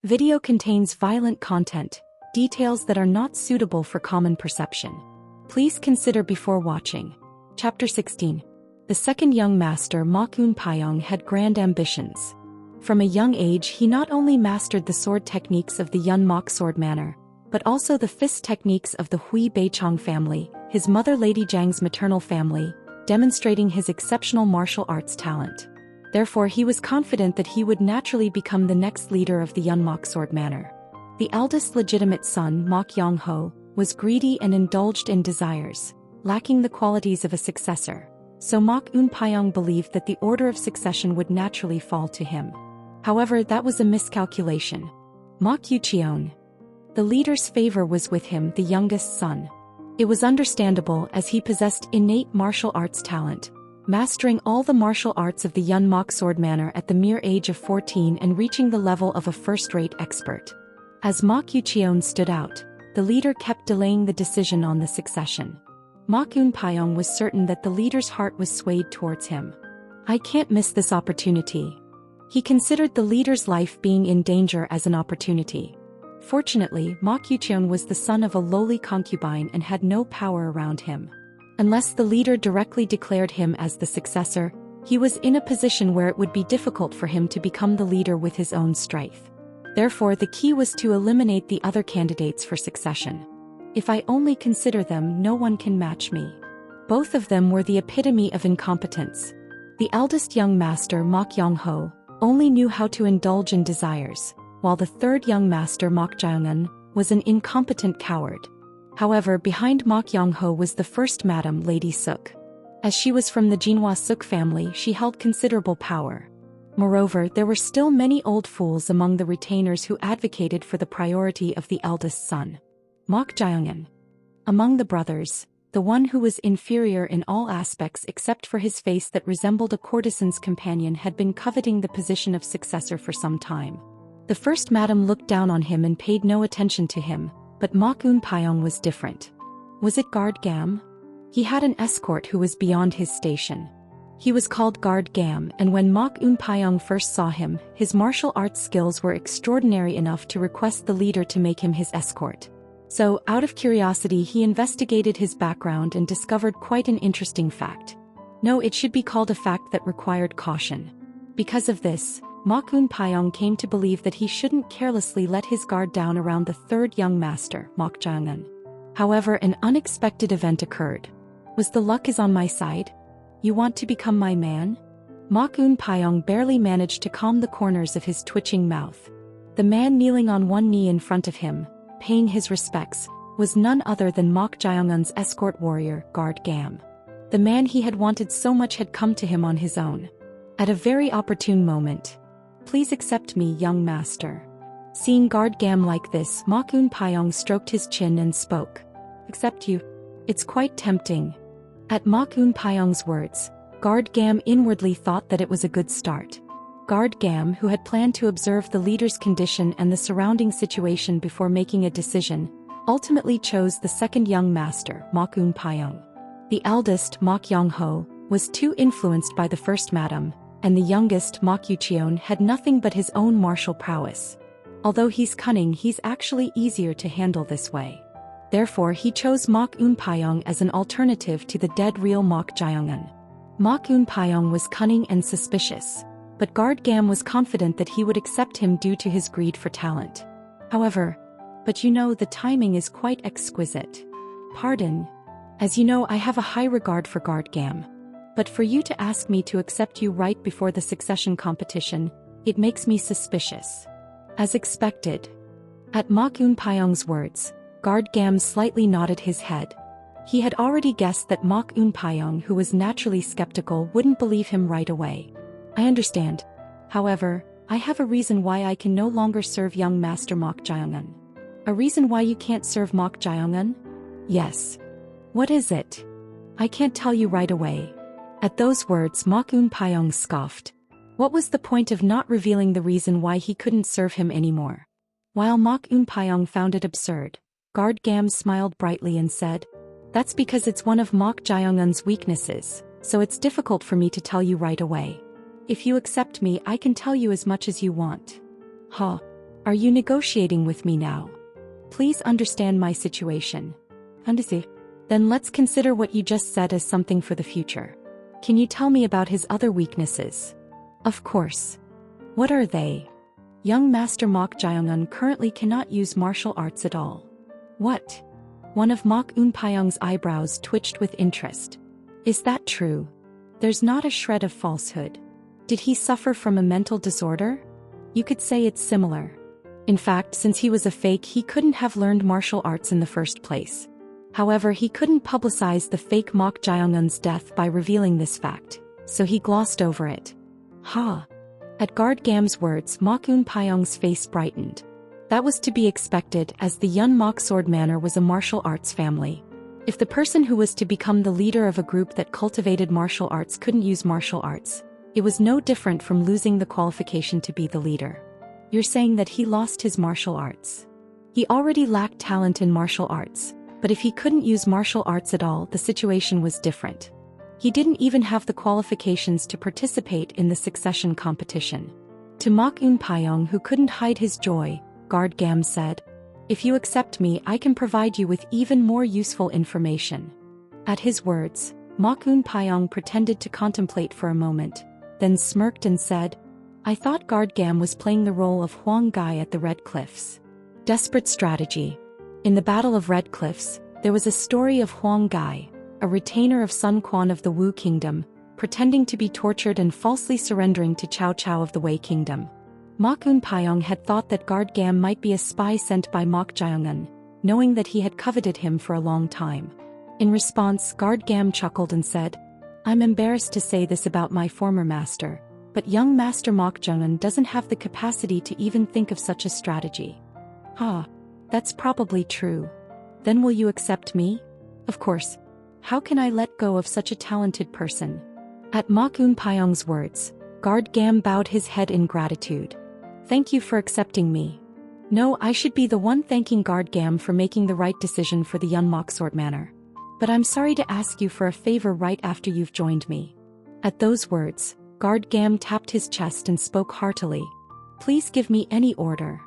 Video contains violent content, details that are not suitable for common perception. Please consider before watching. Chapter 16. The second young master Mok Un Pyong had grand ambitions. From a young age he not only mastered the sword techniques of the Yun Mok sword manner, but also the fist techniques of the Hui Beichong family, his mother Lady Jiang's maternal family, demonstrating his exceptional martial arts talent. Therefore he was confident that he would naturally become the next leader of the Yun Mok sword manner. The eldest legitimate son, Mok Yong-ho, was greedy and indulged in desires, lacking the qualities of a successor. So Mok Un Pyong believed that the order of succession would naturally fall to him. However, that was a miscalculation. Mok Yucheon, the leader's favor was with him, the youngest son. It was understandable as he possessed innate martial arts talent, mastering all the martial arts of the Yun Mok sword manner at the mere age of 14 and reaching the level of a first-rate expert. As Mok Yucheon stood out, the leader kept delaying the decision on the succession. Mok Un Pyong was certain that the leader's heart was swayed towards him. I can't miss this opportunity. He considered the leader's life being in danger as an opportunity. Fortunately, Mok Yucheon was the son of a lowly concubine and had no power around him. Unless the leader directly declared him as the successor, he was in a position where it would be difficult for him to become the leader with his own strength. Therefore, the key was to eliminate the other candidates for succession. If I only consider them, no one can match me. Both of them were the epitome of incompetence. The eldest young master, Mok Yong-ho, only knew how to indulge in desires, while the third young master, Mok Jae-eun, was an incompetent coward. However, behind Mok Yong-ho was the first madam, Lady Suk. As she was from the Jinhua Suk family, she held considerable power. Moreover, there were still many old fools among the retainers who advocated for the priority of the eldest son, Mok Jae-eun. Among the brothers, the one who was inferior in all aspects except for his face that resembled a courtesan's companion had been coveting the position of successor for some time. The first madam looked down on him and paid no attention to him, but Mok Un Pyong was different. Was it Guard Gam? He had an escort who was beyond his station. He was called Guard Gam, and when Mok Un Pyong first saw him, his martial arts skills were extraordinary enough to request the leader to make him his escort. So, out of curiosity, he investigated his background and discovered quite an interesting fact. No, it should be called a fact that required caution. Because of this, Mok Un Pyong came to believe that he shouldn't carelessly let his guard down around the third young master, Mok Jae-eun. However, an unexpected event occurred. Was the luck is on my side? You want to become my man? Mok Un Pyong barely managed to calm the corners of his twitching mouth. The man kneeling on one knee in front of him, paying his respects, was none other than Mok Jae-eun's escort warrior, Guard Gam. The man he had wanted so much had come to him on his own. At a very opportune moment. Please accept me, young master. Seeing Guard Gam like this, Mok Un Pyong stroked his chin and spoke. Accept you? It's quite tempting. At Mok Un Pyong's words, Guard Gam inwardly thought that it was a good start. Guard Gam, who had planned to observe the leader's condition and the surrounding situation before making a decision, ultimately chose the second young master, Mok Un Pyong. The eldest, Mok Yong-ho, was too influenced by the first madam, and the youngest, Mok Yucheon, had nothing but his own martial prowess. Although he's cunning, he's actually easier to handle this way. Therefore, he chose Mok Un Pyong as an alternative to the dead real Mok Jae-eun. Mok Un Pyong was cunning and suspicious, but Guard Gam was confident that he would accept him due to his greed for talent. However, but you know, the timing is quite exquisite. Pardon. As you know, I have a high regard for Guard Gam. But for you to ask me to accept you right before the succession competition, it makes me suspicious. As expected. At Mok Un Pyong's words, Guard Gam slightly nodded his head. He had already guessed that Mok Un Pyong, who was naturally skeptical, wouldn't believe him right away. I understand. However, I have a reason why I can no longer serve young master Mok Jae-eun. A reason why you can't serve Mok Jae-eun? Yes. What is it? I can't tell you right away. At those words, Mok Un Pyong scoffed. What was the point of not revealing the reason why he couldn't serve him anymore? While Mok Un Pyong found it absurd, Guard Gam smiled brightly and said, "That's because it's one of Mok Jae-eun's weaknesses, so it's difficult for me to tell you right away. If you accept me, I can tell you as much as you want." Huh. Are you negotiating with me now? Please understand my situation. Understand? Then let's consider what you just said as something for the future. Can you tell me about his other weaknesses? Of course. What are they? Young Master Mok Jae-eun currently cannot use martial arts at all. What? One of Mok Eun-pyong's eyebrows twitched with interest. Is that true? There's not a shred of falsehood. Did he suffer from a mental disorder? You could say it's similar. In fact, since he was a fake, he couldn't have learned martial arts in the first place. However, he couldn't publicize the fake Mok Jae-eun's death by revealing this fact, so he glossed over it. Ha! At Guard Gam's words, Mok Eun-pyong's face brightened. That was to be expected, as the Yun Mok Sword Manor was a martial arts family. If the person who was to become the leader of a group that cultivated martial arts couldn't use martial arts, it was no different from losing the qualification to be the leader. You're saying that he lost his martial arts. He already lacked talent in martial arts, but if he couldn't use martial arts at all, the situation was different. He didn't even have the qualifications to participate in the succession competition. To Mok Eun-pyong, who couldn't hide his joy, Guard Gam said, "If you accept me, I can provide you with even more useful information." At his words, Mok Eun-pyong pretended to contemplate for a moment, then smirked and said, "I thought Guard Gam was playing the role of Huang Gai at the Red Cliffs." Desperate strategy. In the Battle of Red Cliffs, there was a story of Huang Gai, a retainer of Sun Quan of the Wu Kingdom, pretending to be tortured and falsely surrendering to Cao Cao of the Wei Kingdom. Mok Eun-pyong had thought that Guard Gam might be a spy sent by Mok Jae-eun, knowing that he had coveted him for a long time. In response, Guard Gam chuckled and said, "I'm embarrassed to say this about my former master, but young Master Mok Jae-eun doesn't have the capacity to even think of such a strategy." "Ha, that's probably true. Then will you accept me?" "Of course. How can I let go of such a talented person?" At Mok Eun-pyong's words, Guard Gam bowed his head in gratitude. "Thank you for accepting me." "No, I should be the one thanking Guard Gam for making the right decision for the Yun Mok Sword Manor. But I'm sorry to ask you for a favor right after you've joined me." At those words, Guard Gam tapped his chest and spoke heartily. "Please give me any order."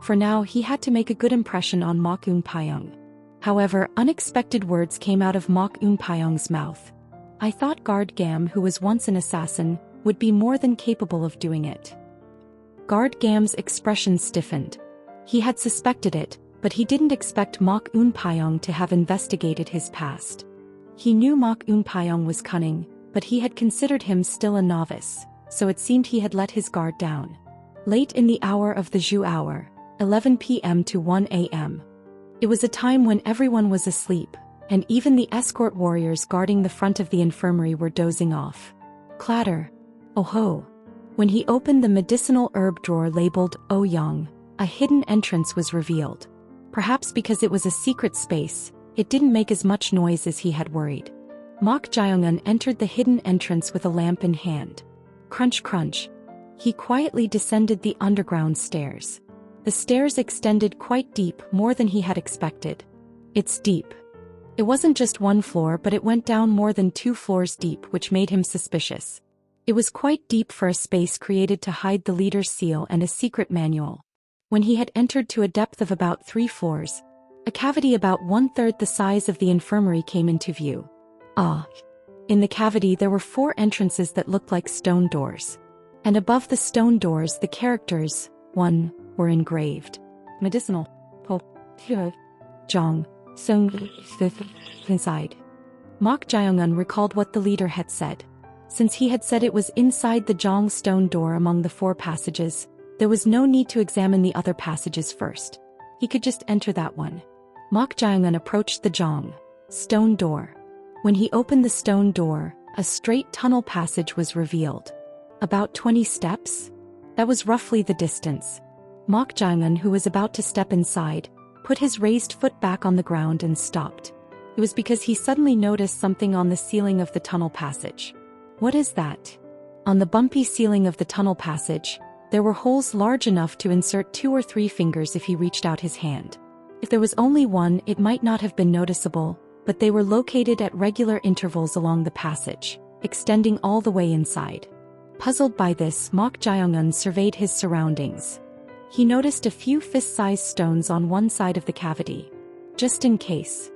For now, he had to make a good impression on Mok Eun-pyong. However, unexpected words came out of Mok Eun-pyong's mouth. "I thought Guard Gam, who was once an assassin, would be more than capable of doing it." Guard Gam's expression stiffened. He had suspected it, but he didn't expect Mok Eun-pyong to have investigated his past. He knew Mok Eun-pyong was cunning, but he had considered him still a novice, so it seemed he had let his guard down. Late in the hour of the Zhu hour, 11 p.m. to 1 a.m. It was a time when everyone was asleep, and even the escort warriors guarding the front of the infirmary were dozing off. Clatter. Oh ho. When he opened the medicinal herb drawer labeled Oh Yang, a hidden entrance was revealed. Perhaps because it was a secret space, it didn't make as much noise as he had worried. Mok Jae-eun entered the hidden entrance with a lamp in hand. Crunch crunch. He quietly descended the underground stairs. The stairs extended quite deep, more than he had expected. It's deep. It wasn't just one floor, but it went down more than 2 floors deep, which made him suspicious. It was quite deep for a space created to hide the leader's seal and a secret manual. When he had entered to a depth of about 3 floors, a cavity about 1/3 the size of the infirmary came into view. In the cavity there were 4 entrances that looked like stone doors. And above the stone doors the characters, 1, were engraved. Medicinal. Jong. Sung. Inside. Mok Jae-eun recalled what the leader had said. Since he had said it was inside the Jong stone door among the 4 passages, there was no need to examine the other passages first. He could just enter that one. Mok Jae-eun approached the Jong stone door. When he opened the stone door, a straight tunnel passage was revealed. About 20 steps? That was roughly the distance. Mok Jae-eun, who was about to step inside, put his raised foot back on the ground and stopped. It was because he suddenly noticed something on the ceiling of the tunnel passage. What is that? On the bumpy ceiling of the tunnel passage, there were holes large enough to insert 2 or 3 fingers if he reached out his hand. If there was only one, it might not have been noticeable, but they were located at regular intervals along the passage, extending all the way inside. Puzzled by this, Mok Jae-eun surveyed his surroundings. He noticed a few fist-sized stones on one side of the cavity. Just in case.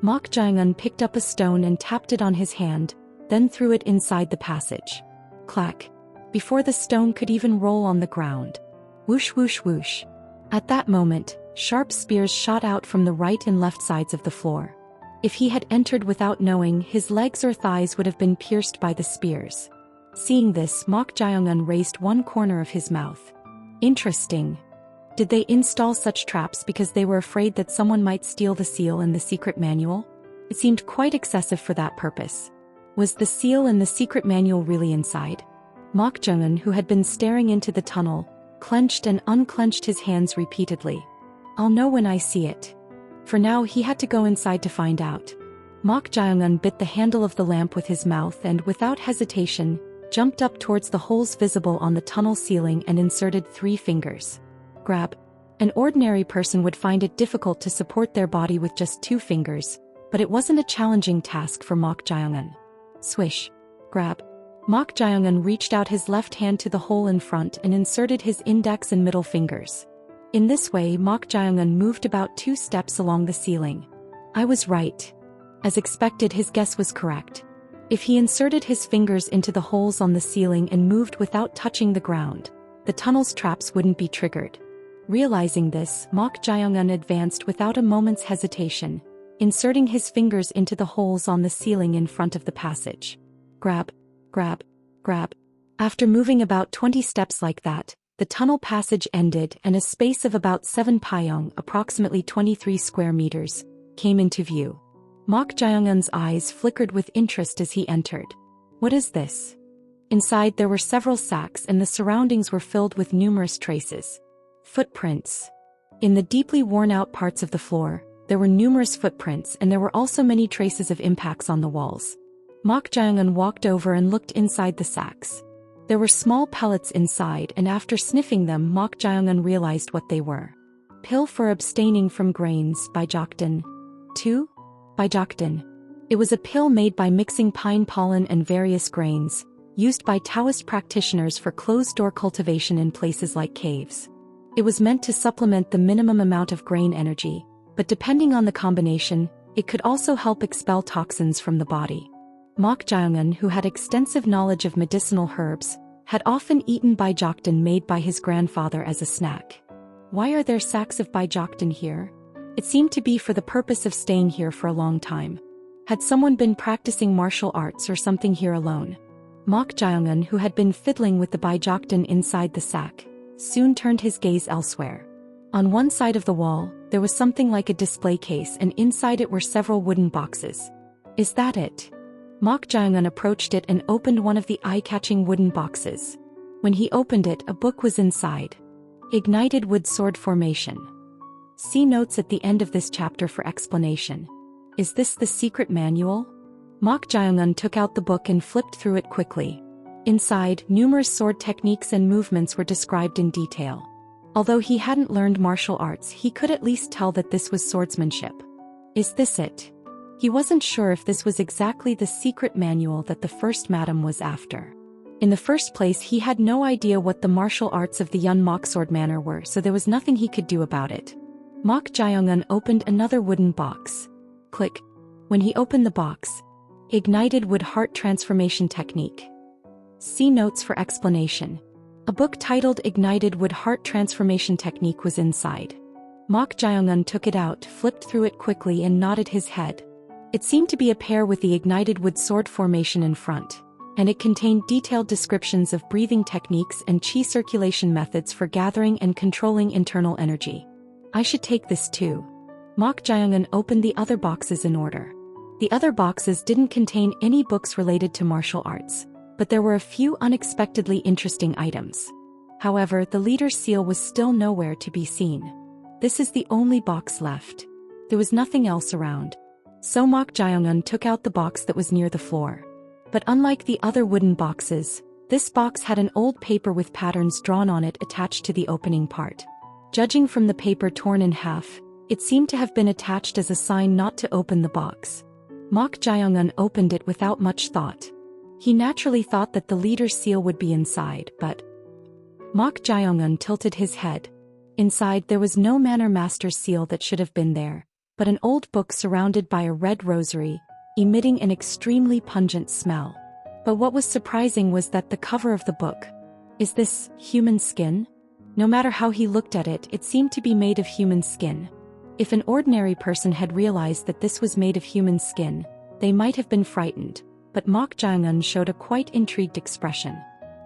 Mok Jae-eun picked up a stone and tapped it on his hand, then threw it inside the passage. Clack. Before the stone could even roll on the ground. Whoosh whoosh whoosh. At that moment, sharp spears shot out from the right and left sides of the floor. If he had entered without knowing, his legs or thighs would have been pierced by the spears. Seeing this, Mok Jae-eun raised one corner of his mouth. Interesting. Did they install such traps because they were afraid that someone might steal the seal and the secret manual? It seemed quite excessive for that purpose. Was the seal and the secret manual really inside? Mok Jae-eun, who had been staring into the tunnel, clenched and unclenched his hands repeatedly. I'll know when I see it. For now he had to go inside to find out. Mok Jae-eun bit the handle of the lamp with his mouth and, without hesitation, jumped up towards the holes visible on the tunnel ceiling and inserted 3 fingers. Grab. An ordinary person would find it difficult to support their body with just 2 fingers, but it wasn't a challenging task for Mok Jae-eun. Swish. Grab. Mok Jae-eun reached out his left hand to the hole in front and inserted his index and middle fingers. In this way, Mok Jae-eun moved about 2 steps along the ceiling. I was right. As expected, his guess was correct. If he inserted his fingers into the holes on the ceiling and moved without touching the ground, the tunnel's traps wouldn't be triggered. Realizing this, Mok Jae-eun advanced without a moment's hesitation, inserting his fingers into the holes on the ceiling in front of the passage. Grab, grab, grab. After moving about 20 steps like that, the tunnel passage ended and a space of about 7 pyeong, approximately 23 square meters, came into view. Mok Jae-eun's eyes flickered with interest as he entered. What is this? Inside there were several sacks and the surroundings were filled with numerous traces. Footprints. In the deeply worn-out parts of the floor, there were numerous footprints and there were also many traces of impacts on the walls. Mok Jae-eun walked over and looked inside the sacks. There were small pellets inside and after sniffing them, Mok Jae-eun realized what they were. Pill for abstaining from grains by Jokdin. 2. By Jokdin. It was a pill made by mixing pine pollen and various grains, used by Taoist practitioners for closed-door cultivation in places like caves. It was meant to supplement the minimum amount of grain energy, but depending on the combination, it could also help expel toxins from the body. Mok Jae-eun, who had extensive knowledge of medicinal herbs, had often eaten Baijokdin made by his grandfather as a snack. Why are there sacks of Baijokdin here? It seemed to be for the purpose of staying here for a long time. Had someone been practicing martial arts or something here alone? Mok Jae-eun, who had been fiddling with the Baijokdin inside the sack, soon turned his gaze elsewhere. On one side of the wall, there was something like a display case and inside it were several wooden boxes. Is that it? Mok Jae-eun approached it and opened one of the eye-catching wooden boxes. When he opened it, a book was inside. Ignited Wood Sword Formation. See notes at the end of this chapter for explanation. Is this the secret manual? Mok Jae-eun took out the book and flipped through it quickly. Inside, numerous sword techniques and movements were described in detail. Although he hadn't learned martial arts, he could at least tell that this was swordsmanship. Is this it? He wasn't sure if this was exactly the secret manual that the first madam was after. In the first place, he had no idea what the martial arts of the Yun Mok sword manner were, so there was nothing he could do about it. Mok Jae-eun opened another wooden box. Click. When he opened the box, Ignited Wood Heart Transformation Technique. See notes for explanation. A book titled Ignited Wood Heart Transformation Technique was inside. Mok Jae-eun took it out, flipped through it quickly and nodded his head. It seemed to be a pair with the ignited wood sword formation in front, and it contained detailed descriptions of breathing techniques and chi circulation methods for gathering and controlling internal energy. I should take this too. Mok Jae-eun opened the other boxes in order. The other boxes didn't contain any books related to martial arts, but there were a few unexpectedly interesting items. However, the leader's seal was still nowhere to be seen. This is the only box left. There was nothing else around. So Mok Jae-eun took out the box that was near the floor. But unlike the other wooden boxes, this box had an old paper with patterns drawn on it attached to the opening part. Judging from the paper torn in half, it seemed to have been attached as a sign not to open the box. Mok Jae-eun opened it without much thought. He naturally thought that the leader's seal would be inside, but... Mok Jae-eun tilted his head. Inside there was no Manor Master's seal that should have been there, but an old book surrounded by a red rosary, emitting an extremely pungent smell. But what was surprising was that the cover of the book. Is this human skin? No matter how he looked at it, it seemed to be made of human skin. If an ordinary person had realized that this was made of human skin, they might have been frightened, but Mok Jae-eun showed a quite intrigued expression.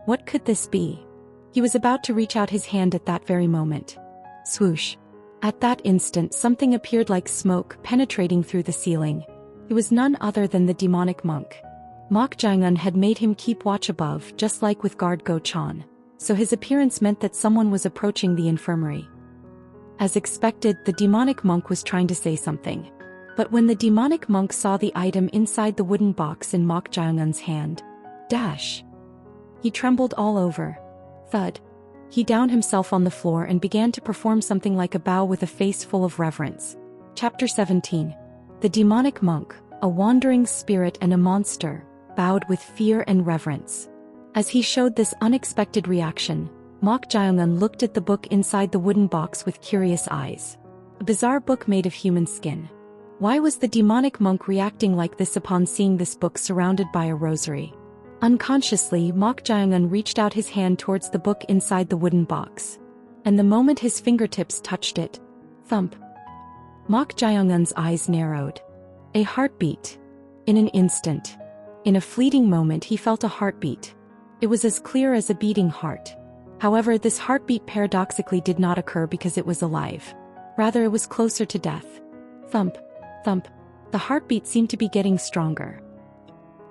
What could this be? He was about to reach out his hand at that very moment. Swoosh. At that instant something appeared like smoke penetrating through the ceiling. It was none other than the demonic monk. Mok Jae-eun had made him keep watch above, just like with guard Go-chan, so his appearance meant that someone was approaching the infirmary. As expected, the demonic monk was trying to say something. But when the demonic monk saw the item inside the wooden box in Mok Jae-eun's hand, he trembled all over. Thud. He downed himself on the floor and began to perform something like a bow with a face full of reverence. Chapter 17. The demonic monk, a wandering spirit and a monster, bowed with fear and reverence. As he showed this unexpected reaction, Mok Jae-eun looked at the book inside the wooden box with curious eyes. A bizarre book made of human skin. Why was the demonic monk reacting like this upon seeing this book surrounded by a rosary? Unconsciously, Mok Jae-eun reached out his hand towards the book inside the wooden box. And the moment his fingertips touched it, thump. Mok Jae-eun's eyes narrowed. A heartbeat. In an instant. In a fleeting moment he felt a heartbeat. It was as clear as a beating heart. However, this heartbeat paradoxically did not occur because it was alive. Rather, it was closer to death. Thump. Thump. The heartbeat seemed to be getting stronger.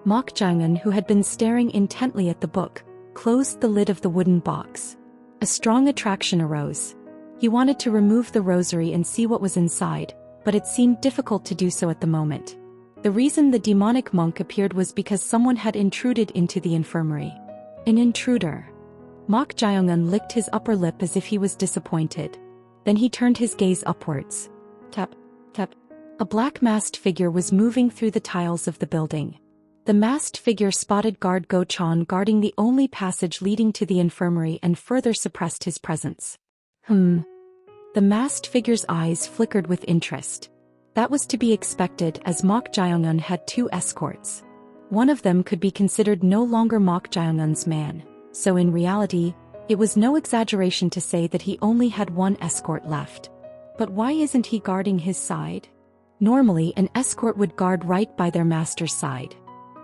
Mok Jae-eun, who had been staring intently at the book, closed the lid of the wooden box. A strong attraction arose. He wanted to remove the rosary and see what was inside, but it seemed difficult to do so at the moment. The reason the demonic monk appeared was because someone had intruded into the infirmary. An intruder. Mok Jae-eun licked his upper lip as if he was disappointed. Then he turned his gaze upwards. Tap, tap. A black masked figure was moving through the tiles of the building. The masked figure spotted guard Go-chan guarding the only passage leading to the infirmary and further suppressed his presence. The masked figure's eyes flickered with interest. That was to be expected as Mok Jae-eun had 2 escorts. One of them could be considered no longer Mok Jae-eun's man, so in reality, it was no exaggeration to say that he only had 1 escort left. But why isn't he guarding his side? Normally, an escort would guard right by their master's side.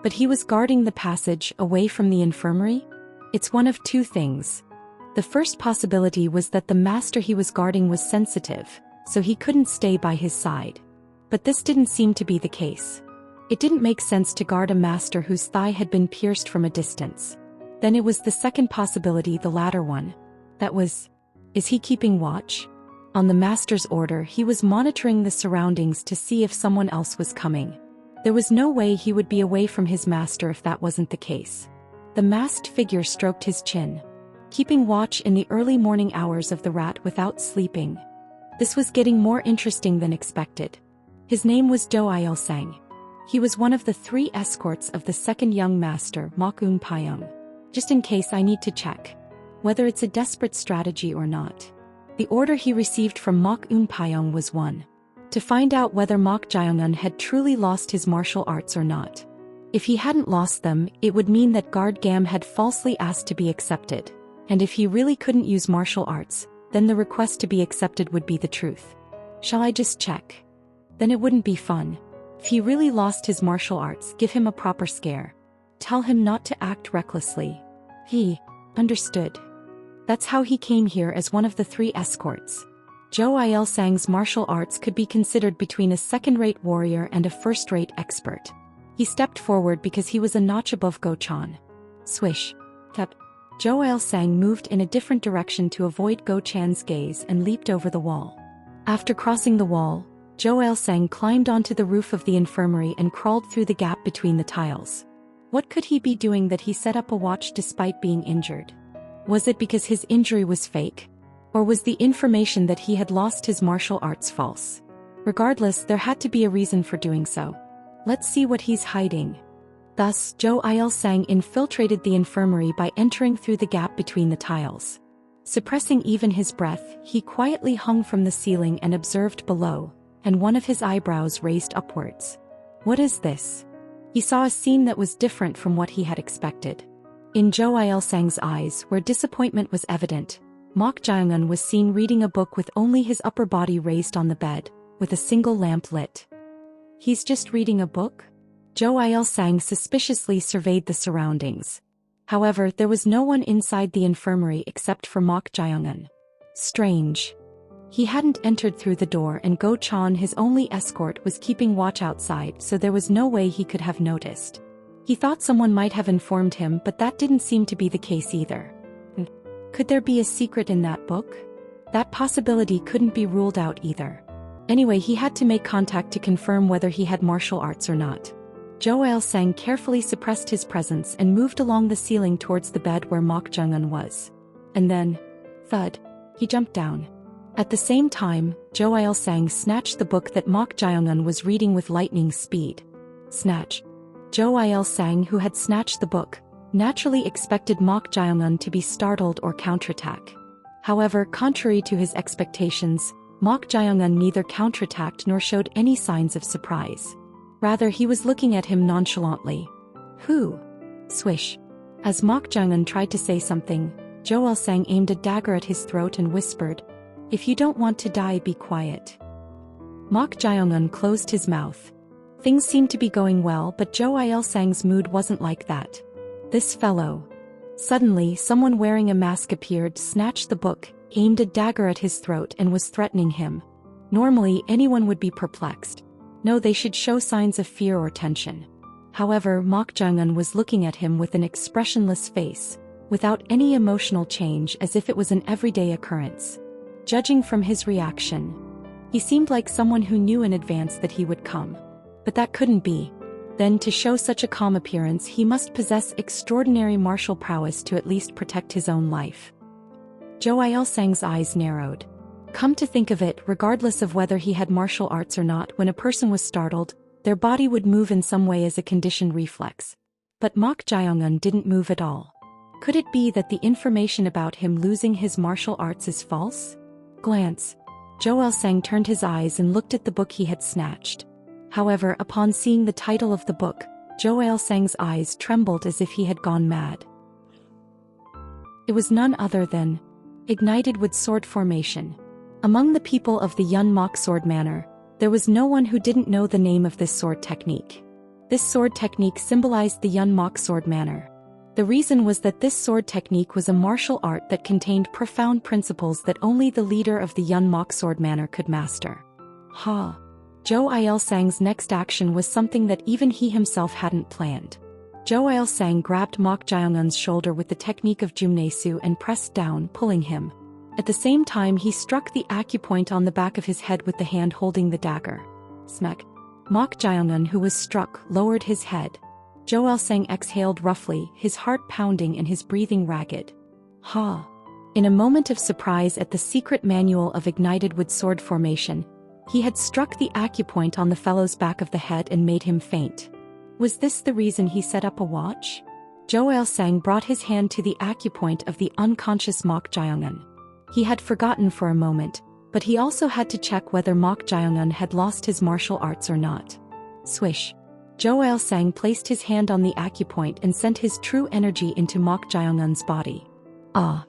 But he was guarding the passage away from the infirmary? It's one of 2 things. The first possibility was that the master he was guarding was sensitive, so he couldn't stay by his side. But this didn't seem to be the case. It didn't make sense to guard a master whose thigh had been pierced from a distance. Then it was the second possibility, the latter one. That was, is he keeping watch? On the master's order, he was monitoring the surroundings to see if someone else was coming. There was no way he would be away from his master if that wasn't the case. The masked figure stroked his chin. Keeping watch in the early morning hours of the rat without sleeping. This was getting more interesting than expected. His name was Do Il-sang. He was one of the 3 escorts of the second young master, Mok Eun-pyong. Just in case, I need to check whether it's a desperate strategy or not. The order he received from Mok Eun-pyong was 1. To find out whether Mok Jae-eun had truly lost his martial arts or not. If he hadn't lost them, it would mean that Guard Gam had falsely asked to be accepted. And if he really couldn't use martial arts, then the request to be accepted would be the truth. Shall I just check? Then it wouldn't be fun. If he really lost his martial arts, give him a proper scare. Tell him not to act recklessly. He understood. That's how he came here as one of the 3 escorts. Do Il-sang's martial arts could be considered between a second-rate warrior and a first-rate expert. He stepped forward because he was a notch above Go-chan. Swish. Tap. Do Il-sang moved in a different direction to avoid Go-chan's gaze and leaped over the wall. After crossing the wall, Do Il-sang climbed onto the roof of the infirmary and crawled through the gap between the tiles. What could he be doing that he set up a watch despite being injured? Was it because his injury was fake? Or was the information that he had lost his martial arts false? Regardless, there had to be a reason for doing so. Let's see what he's hiding. Thus, Do Il-sang infiltrated the infirmary by entering through the gap between the tiles. Suppressing even his breath, he quietly hung from the ceiling and observed below, and one of his eyebrows raised upwards. What is this? He saw a scene that was different from what he had expected. In Zhou Ilsang's eyes, where disappointment was evident, Mok Jiangun was seen reading a book with only his upper body raised on the bed, with a single lamp lit. He's just reading a book? Zhou Ilsang suspiciously surveyed the surroundings. However, there was no one inside the infirmary except for Mok Jiangun. Strange. He hadn't entered through the door, and Go Chan, his only escort, was keeping watch outside, so there was no way he could have noticed. He thought someone might have informed him, but that didn't seem to be the case either. Could there be a secret in that book? That possibility couldn't be ruled out either. Anyway, he had to make contact to confirm whether he had martial arts or not. Zhou Ilsang carefully suppressed his presence and moved along the ceiling towards the bed where Mok Jiangun was. And then, thud, he jumped down. At the same time, Zhou Ilsang snatched the book that Mok Jiangun was reading with lightning speed. Snatch. Zhou Ilsang, who had snatched the book, naturally expected Mok Jiangun to be startled or counterattack. However, contrary to his expectations, Mok Jiangun neither counterattacked nor showed any signs of surprise. Rather, he was looking at him nonchalantly. Who? Swish. As Mok Jiangun tried to say something, Zhou Ilsang aimed a dagger at his throat and whispered, "If you don't want to die, be quiet." Mok Jiangun closed his mouth. Things seemed to be going well, but Zhou Ilsang's mood wasn't like that. This fellow. Suddenly, someone wearing a mask appeared, snatched the book, aimed a dagger at his throat, and was threatening him. Normally, anyone would be perplexed. No, they should show signs of fear or tension. However, Mok Jiangun was looking at him with an expressionless face, without any emotional change, as if it was an everyday occurrence. Judging from his reaction, he seemed like someone who knew in advance that he would come. But that couldn't be. Then, to show such a calm appearance, he must possess extraordinary martial prowess to at least protect his own life. Zhou Ilsang's eyes narrowed. Come to think of it, regardless of whether he had martial arts or not, when a person was startled, their body would move in some way as a conditioned reflex. But Mok Jiangun didn't move at all. Could it be that the information about him losing his martial arts is false? Glance. Zhou Ilsang turned his eyes and looked at the book he had snatched. However, upon seeing the title of the book, Zhou Ilsang's eyes trembled as if he had gone mad. It was none other than Ignited Wood Sword Formation. Among the people of the Yun Mok Sword Manor, there was no one who didn't know the name of this sword technique. This sword technique symbolized the Yun Mok Sword Manor. The reason was that this sword technique was a martial art that contained profound principles that only the leader of the Yun Mok Sword Manor could master. Ha! Zhou Ilsang's next action was something that even he himself hadn't planned. Zhou Ilsang grabbed Mok Jiangun's shoulder with the technique of Jumnesu and pressed down, pulling him. At the same time, he struck the acupoint on the back of his head with the hand holding the dagger. Smack. Mok Jiangun, who was struck, lowered his head. Zhou Ilsang exhaled roughly, his heart pounding and his breathing ragged. Ha! In a moment of surprise at the secret manual of Ignited Wood Sword Formation, he had struck the acupoint on the fellow's back of the head and made him faint. Was this the reason he set up a watch? Zhou Ilsang brought his hand to the acupoint of the unconscious Mok Jiangun. He had forgotten for a moment, but he also had to check whether Mok Jiangun had lost his martial arts or not. Swish. Zhou Ilsang placed his hand on the acupoint and sent his true energy into Mok Jiangun's body. Ah!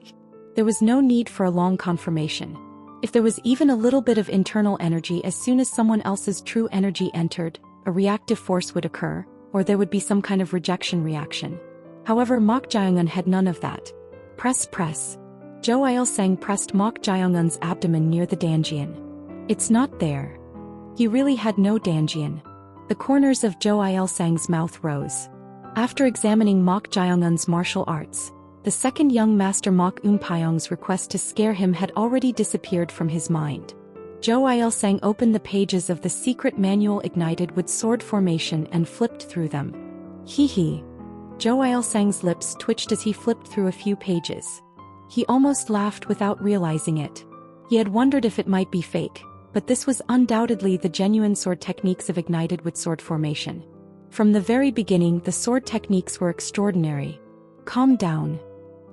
There was no need for a long confirmation. If there was even a little bit of internal energy, as soon as someone else's true energy entered, a reactive force would occur, or there would be some kind of rejection reaction. However, Mok Jiangun had none of that. Press. Zhou Ilsang pressed Mok Jiangun's abdomen near the danjian. It's not there. He really had no danjian. The corners of Zhou Ilsang's mouth rose. After examining Mok Jiangun's martial arts, the second young master Mok Eunpyeong's request to scare him had already disappeared from his mind. Zhou Ilsang opened the pages of the secret manual Ignited Wood Sword Formation and flipped through them. Hee. Zhou Ilsang's lips twitched as he flipped through a few pages. He almost laughed without realizing it. He had wondered if it might be fake, but this was undoubtedly the genuine sword techniques of Ignited Wood Sword Formation. From the very beginning, the sword techniques were extraordinary. Calm down.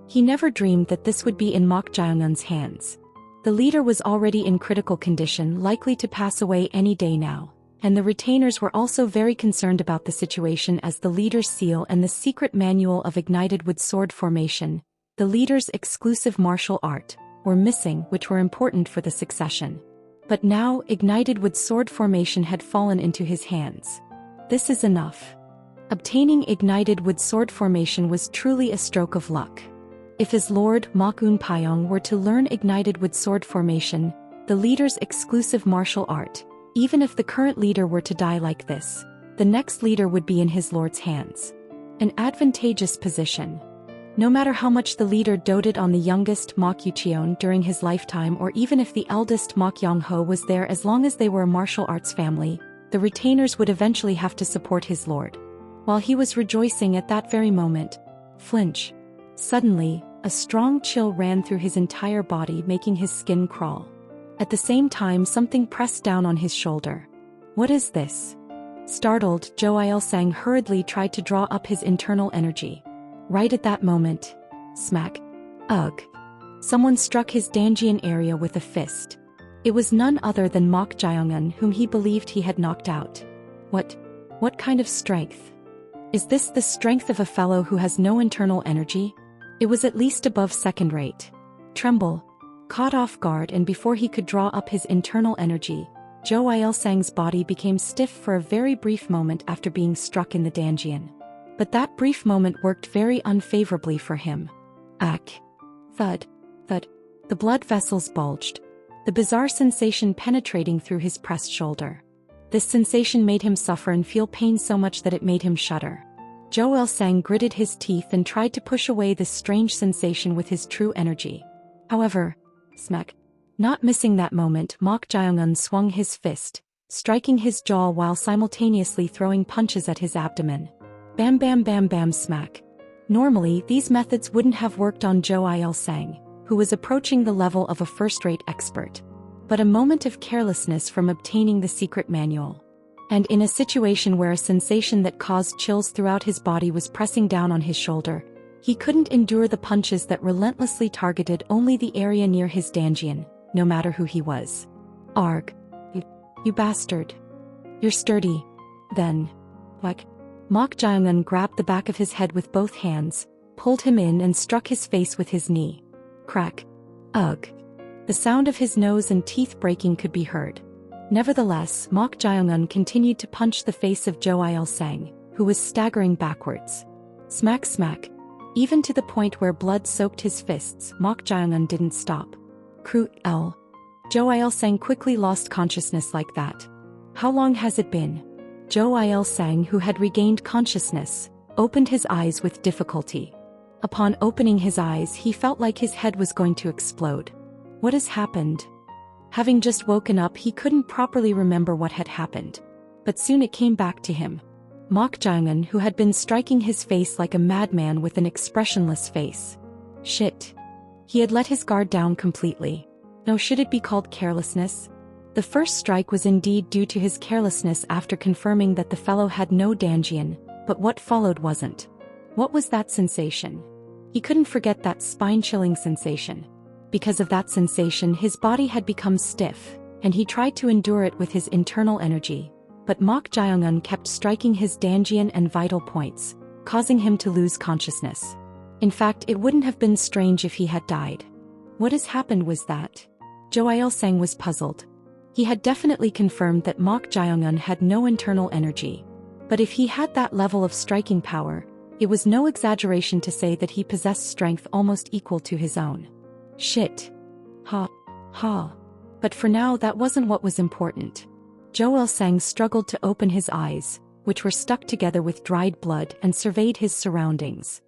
He never dreamed that this would be in Mok Jaeungun's hands. The leader was already in critical condition, likely to pass away any day now, and the retainers were also very concerned about the situation as the leader's seal and the secret manual of ignited wood sword formation, the leader's exclusive martial art, were missing, which were important for the succession. But now, ignited wood sword formation had fallen into his hands. This is enough. Obtaining ignited wood sword formation was truly a stroke of luck. If his lord, Mok-un Payong, were to learn ignited wood sword formation, the leader's exclusive martial art, even if the current leader were to die like this, the next leader would be in his lord's hands. An advantageous position. No matter how much the leader doted on the youngest Mok Yucheon during his lifetime, or even if the eldest Mok Yongho was there, as long as they were a martial arts family, the retainers would eventually have to support his lord. While he was rejoicing at that very moment, flinch. Suddenly, a strong chill ran through his entire body, making his skin crawl. At the same time, something pressed down on his shoulder. What is this? Startled, Zhou Il-sang hurriedly tried to draw up his internal energy. Right at that moment, smack. Ugh. Someone struck his Danjian area with a fist. It was none other than Mok Jaeungun, whom he believed he had knocked out. What kind of strength? Is this the strength of a fellow who has no internal energy? It was at least above second rate. Tremble. Caught off guard, and before he could draw up his internal energy, Zhou Il-sang's body became stiff for a very brief moment after being struck in the Danjian. But that brief moment worked very unfavorably for him. Ack. Thud. Thud. The blood vessels bulged. The bizarre sensation penetrating through his pressed shoulder. This sensation made him suffer and feel pain so much that it made him shudder. Zhou Il-sang gritted his teeth and tried to push away this strange sensation with his true energy. However, smack. Not missing that moment, Mok Jaeungun swung his fist, striking his jaw while simultaneously throwing punches at his abdomen. Bam bam bam bam smack. Normally, these methods wouldn't have worked on Zhou Il-sang, who was approaching the level of a first-rate expert. But a moment of carelessness from obtaining the secret manual. And in a situation where a sensation that caused chills throughout his body was pressing down on his shoulder, he couldn't endure the punches that relentlessly targeted only the area near his Danjian, no matter who he was. Arg. You bastard. You're sturdy. Then. What? Mok Jaeungun grabbed the back of his head with both hands, pulled him in and struck his face with his knee. Crack. Ugh. The sound of his nose and teeth breaking could be heard. Nevertheless, Mok Jaeungun continued to punch the face of Zhou Il-sang, who was staggering backwards. Smack smack. Even to the point where blood soaked his fists, Mok Jaeungun didn't stop. Zhou Il-sang quickly lost consciousness like that. How long has it been? Zhou Il-sang, who had regained consciousness, opened his eyes with difficulty. Upon opening his eyes, he felt like his head was going to explode. What has happened? Having just woken up, he couldn't properly remember what had happened. But soon it came back to him. Mok Jaeungun, who had been striking his face like a madman with an expressionless face. Shit. He had let his guard down completely. No, should it be called carelessness? The first strike was indeed due to his carelessness after confirming that the fellow had no Danjian, but what followed wasn't. What was that sensation? He couldn't forget that spine-chilling sensation. Because of that sensation, his body had become stiff, and he tried to endure it with his internal energy. But Mok Jaeungun kept striking his Danjian and vital points, causing him to lose consciousness. In fact, it wouldn't have been strange if he had died. What has happened was that? Zhou Il-sang was puzzled. He had definitely confirmed that Mok Jaeungun had no internal energy. But if he had that level of striking power, it was no exaggeration to say that he possessed strength almost equal to his own. Shit. Ha. Ha. But for now, that wasn't what was important. Zhou Il-sang struggled to open his eyes, which were stuck together with dried blood, and surveyed his surroundings.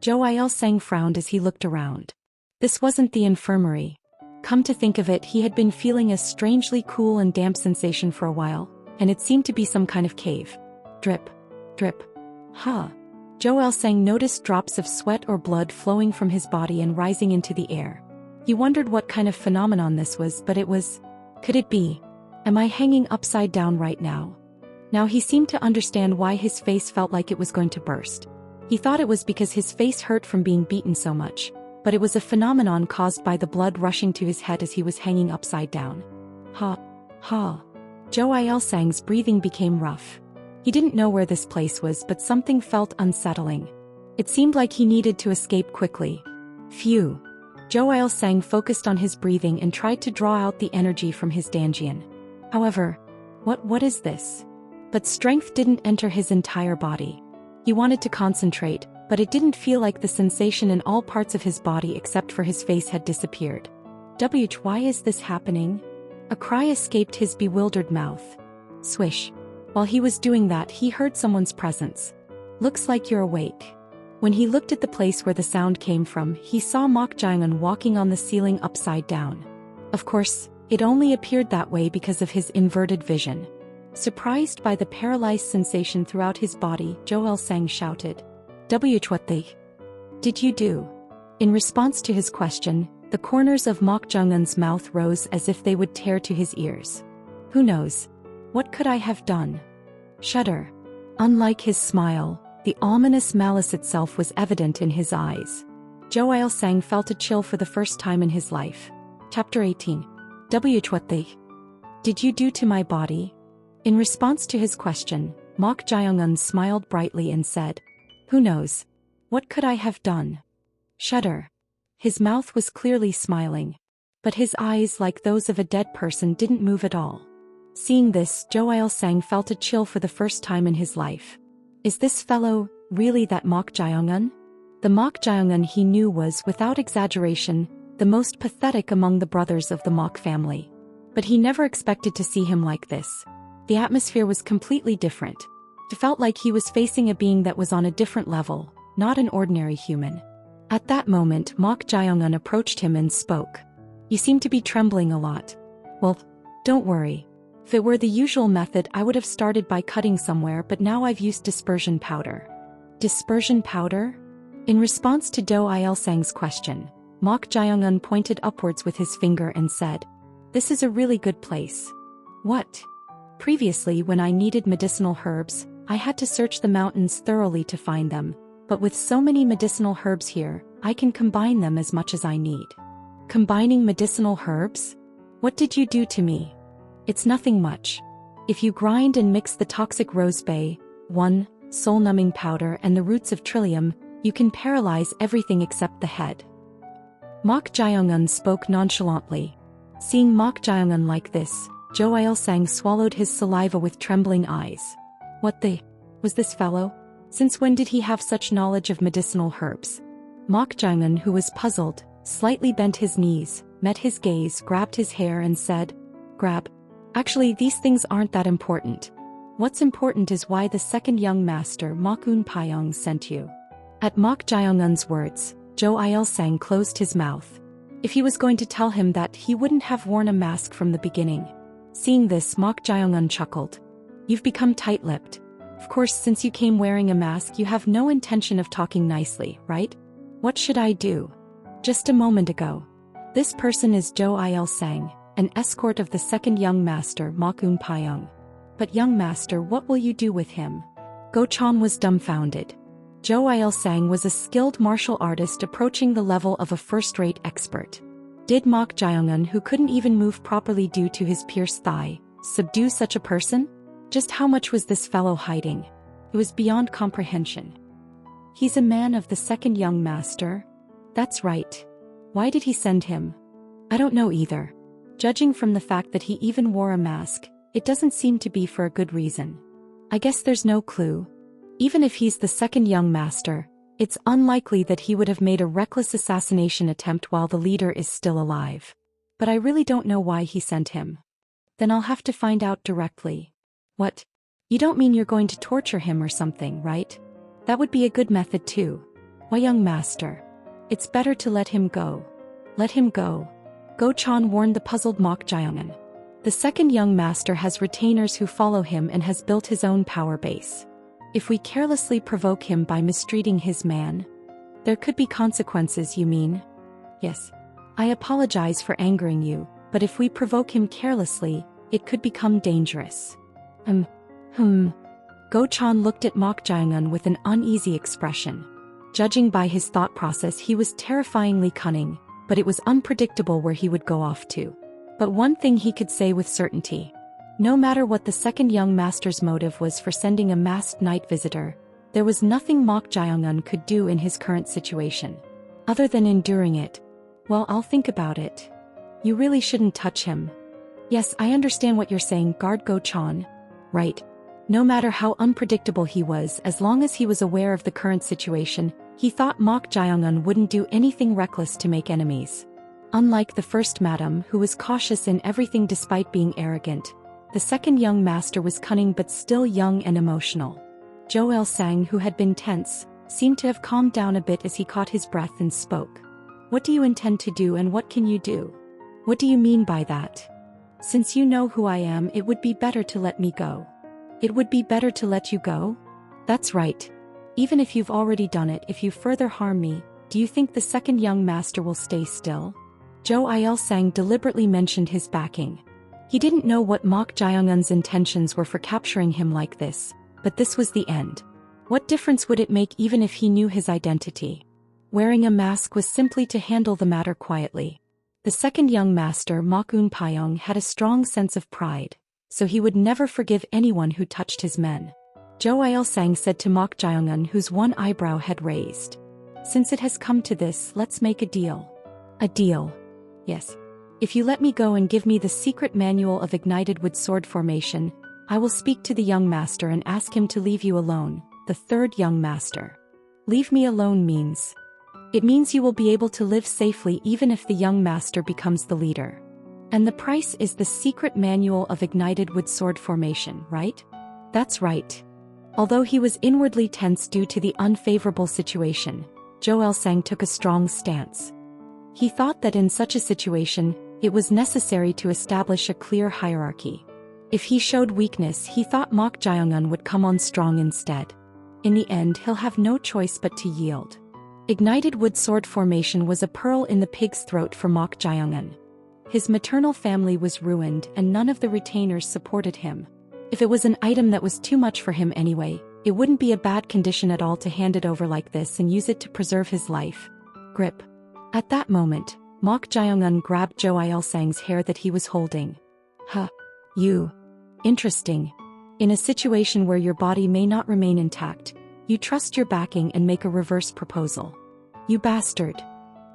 Zhou Il-sang frowned as he looked around. This wasn't the infirmary. Come to think of it, he had been feeling a strangely cool and damp sensation for a while, and it seemed to be some kind of cave. Drip. Drip. Ha. Zhou Il-sang noticed drops of sweat or blood flowing from his body and rising into the air. He wondered what kind of phenomenon this was, but it was... Could it be? Am I hanging upside down right now? Now he seemed to understand why his face felt like it was going to burst. He thought it was because his face hurt from being beaten so much, but it was a phenomenon caused by the blood rushing to his head as he was hanging upside down. Ha. Ha. Zhou Ailsang's breathing became rough. He didn't know where this place was, but something felt unsettling. It seemed like he needed to escape quickly. Phew. Zhou Ailsang focused on his breathing and tried to draw out the energy from his Danjian. However, what is this? But strength didn't enter his entire body. He wanted to concentrate, but it didn't feel like the sensation in all parts of his body except for his face had disappeared. Why is this happening? A cry escaped his bewildered mouth. Swish. While he was doing that, he heard someone's presence. Looks like you're awake. When he looked at the place where the sound came from, he saw Mok Jiangun walking on the ceiling upside down. Of course, it only appeared that way because of his inverted vision. Surprised by the paralyzed sensation throughout his body, Zhou Ailsang shouted, What did you do? In response to his question, the corners of Mok Jiangun's mouth rose as if they would tear to his ears. Who knows? What could I have done? Shudder. Unlike his smile, the ominous malice itself was evident in his eyes. Zhou Ailsang felt a chill for the first time in his life. Chapter 18. What did you do to my body? In response to his question, Mok Jiangun smiled brightly and said, Who knows? What could I have done? Shudder. His mouth was clearly smiling, but his eyes, like those of a dead person, didn't move at all. Seeing this, Zhou Ailsang felt a chill for the first time in his life. Is this fellow really that Mok Jiangun? The Mok Jiangun he knew was, without exaggeration, the most pathetic among the brothers of the Mok family. But he never expected to see him like this. The atmosphere was completely different. It felt like he was facing a being that was on a different level, not an ordinary human. At that moment, Mok Jiangun approached him and spoke. You seem to be trembling a lot. Well, don't worry. If it were the usual method, I would have started by cutting somewhere, but now I've used dispersion powder. Dispersion powder? In response to Zhou Ailsang's question, Mok Jiangun pointed upwards with his finger and said, This is a really good place. What? Previously, when I needed medicinal herbs, I had to search the mountains thoroughly to find them, but with so many medicinal herbs here, I can combine them as much as I need. Combining medicinal herbs? What did you do to me? It's nothing much. If you grind and mix the toxic rosebay, soul-numbing powder and the roots of trillium, you can paralyze everything except the head. Mok Jiangun spoke nonchalantly. Seeing Mok Jiangun like this, Zhou Ailsang swallowed his saliva with trembling eyes. What was this fellow? Since when did he have such knowledge of medicinal herbs? Mok Jiangun, who was puzzled, slightly bent his knees, met his gaze, grabbed his hair and said, Grab. Actually, these things aren't that important. What's important is why the second young master, Mokun Paiyong, sent you. At Mok Jiangun's words, Zhou Ailsang closed his mouth. If he was going to tell him that, he wouldn't have worn a mask from the beginning. Seeing this, Mok Jiangun chuckled. You've become tight-lipped. Of course, since you came wearing a mask, you have no intention of talking nicely, right? What should I do? Just a moment ago. This person is Zhou Ailsang, an escort of the second young master, Mokun Paiyong. But young master, what will you do with him? Go Chan was dumbfounded. Zhou Ailsang was a skilled martial artist approaching the level of a first-rate expert. Did Mok Jiangun, who couldn't even move properly due to his pierced thigh, subdue such a person? Just how much was this fellow hiding? It was beyond comprehension. He's a man of the second young master? That's right. Why did he send him? I don't know either. Judging from the fact that he even wore a mask, it doesn't seem to be for a good reason. I guess there's no clue. Even if he's the second young master, it's unlikely that he would have made a reckless assassination attempt while the leader is still alive. But I really don't know why he sent him. Then I'll have to find out directly. What? You don't mean you're going to torture him or something, right? That would be a good method too. Why, young master? It's better to let him go. Let him go. Go Chan warned the puzzled Mok Jiangun. The second young master has retainers who follow him and has built his own power base. If we carelessly provoke him by mistreating his man, there could be consequences, you mean? Yes. I apologize for angering you, but if we provoke him carelessly, it could become dangerous. Go-chan looked at Mok Jae-un with an uneasy expression. Judging by his thought process, he was terrifyingly cunning, but it was unpredictable where he would go off to. But one thing he could say with certainty. No matter what the second young master's motive was for sending a masked night visitor, there was nothing Mok Jae-un could do in his current situation. Other than enduring it. Well, I'll think about it. You really shouldn't touch him. Yes, I understand what you're saying, guard Go-chan. Right. No matter how unpredictable he was, as long as he was aware of the current situation, he thought Mok Jae-un wouldn't do anything reckless to make enemies. Unlike the first madam, who was cautious in everything despite being arrogant, the second young master was cunning but still young and emotional. Jo Il-sang, who had been tense, seemed to have calmed down a bit as he caught his breath and spoke. What do you intend to do and what can you do? What do you mean by that? Since you know who I am, it would be better to let me go. It would be better to let you go? That's right. Even if you've already done it, if you further harm me, do you think the second young master will stay still? Jo Il-sang deliberately mentioned his backing. He didn't know what Mok Jae-un's intentions were for capturing him like this, but this was the end. What difference would it make even if he knew his identity? Wearing a mask was simply to handle the matter quietly. The second young master, Mok-un Payong, had a strong sense of pride, so he would never forgive anyone who touched his men. Jo Il-sang said to Mok Jae-un, whose one eyebrow had raised. Since it has come to this, let's make a deal. A deal? Yes. If you let me go and give me the secret manual of ignited wood sword formation, I will speak to the young master and ask him to leave you alone, the third young master. Leave me alone means... It means you will be able to live safely even if the young master becomes the leader. And the price is the secret manual of ignited wood sword formation, right? That's right. Although he was inwardly tense due to the unfavorable situation, Jo Il-sang took a strong stance. He thought that in such a situation, it was necessary to establish a clear hierarchy. If he showed weakness, he thought Mok Jae-un would come on strong instead. In the end, he'll have no choice but to yield. Ignited wood sword formation was a pearl in the pig's throat for Mok Jae-un. His maternal family was ruined and none of the retainers supported him. If it was an item that was too much for him anyway, it wouldn't be a bad condition at all to hand it over like this and use it to preserve his life. Grip. At that moment, Mok Jae-un grabbed Jo Il-sang's hair that he was holding. Huh. You. Interesting. In a situation where your body may not remain intact, you trust your backing and make a reverse proposal. You bastard.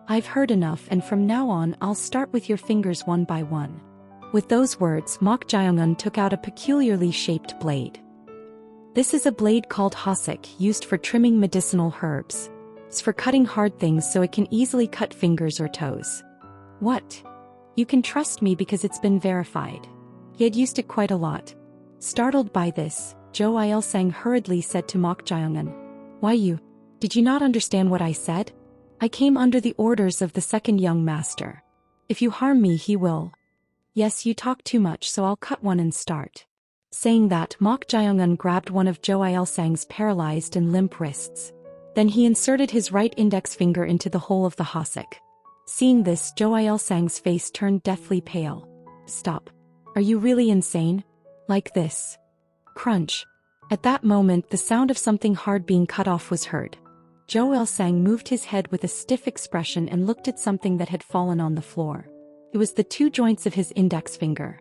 I've heard enough, and from now on I'll start with your fingers one by one. With those words, Mok Jae-un took out a peculiarly shaped blade. This is a blade called hosik, used for trimming medicinal herbs. It's for cutting hard things so it can easily cut fingers or toes. What? You can trust me because it's been verified. He had used it quite a lot. Startled by this, Jo Il-sang hurriedly said to Mok Jae-un, Why you? Did you not understand what I said? I came under the orders of the second young master. If you harm me, he will. Yes, you talk too much, so I'll cut one and start. Saying that, Mok Jae-un grabbed one of Jo Il-sang's paralyzed and limp wrists. Then he inserted his right index finger into the hole of the hosik. Seeing this, Jo Il-sang's face turned deathly pale. Stop. Are you really insane? Like this. Crunch. At that moment, the sound of something hard being cut off was heard. Jo Il-sang moved his head with a stiff expression and looked at something that had fallen on the floor. It was the two joints of his index finger.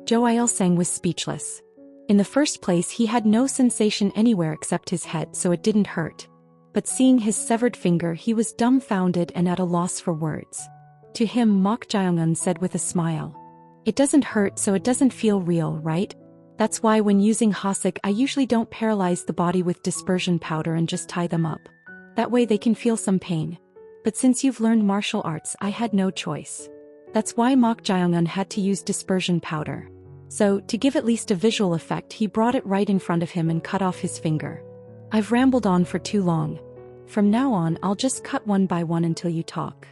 Jo Il-sang was speechless. In the first place, he had no sensation anywhere except his head, so it didn't hurt. But seeing his severed finger, he was dumbfounded and at a loss for words. To him, Mok Jae-un said with a smile, It doesn't hurt, so it doesn't feel real, right? That's why when using hosik, I usually don't paralyze the body with dispersion powder and just tie them up. That way they can feel some pain. But since you've learned martial arts, I had no choice. That's why Mok Jae-un had to use dispersion powder. So, to give at least a visual effect, he brought it right in front of him and cut off his finger. I've rambled on for too long. From now on, I'll just cut one by one until you talk.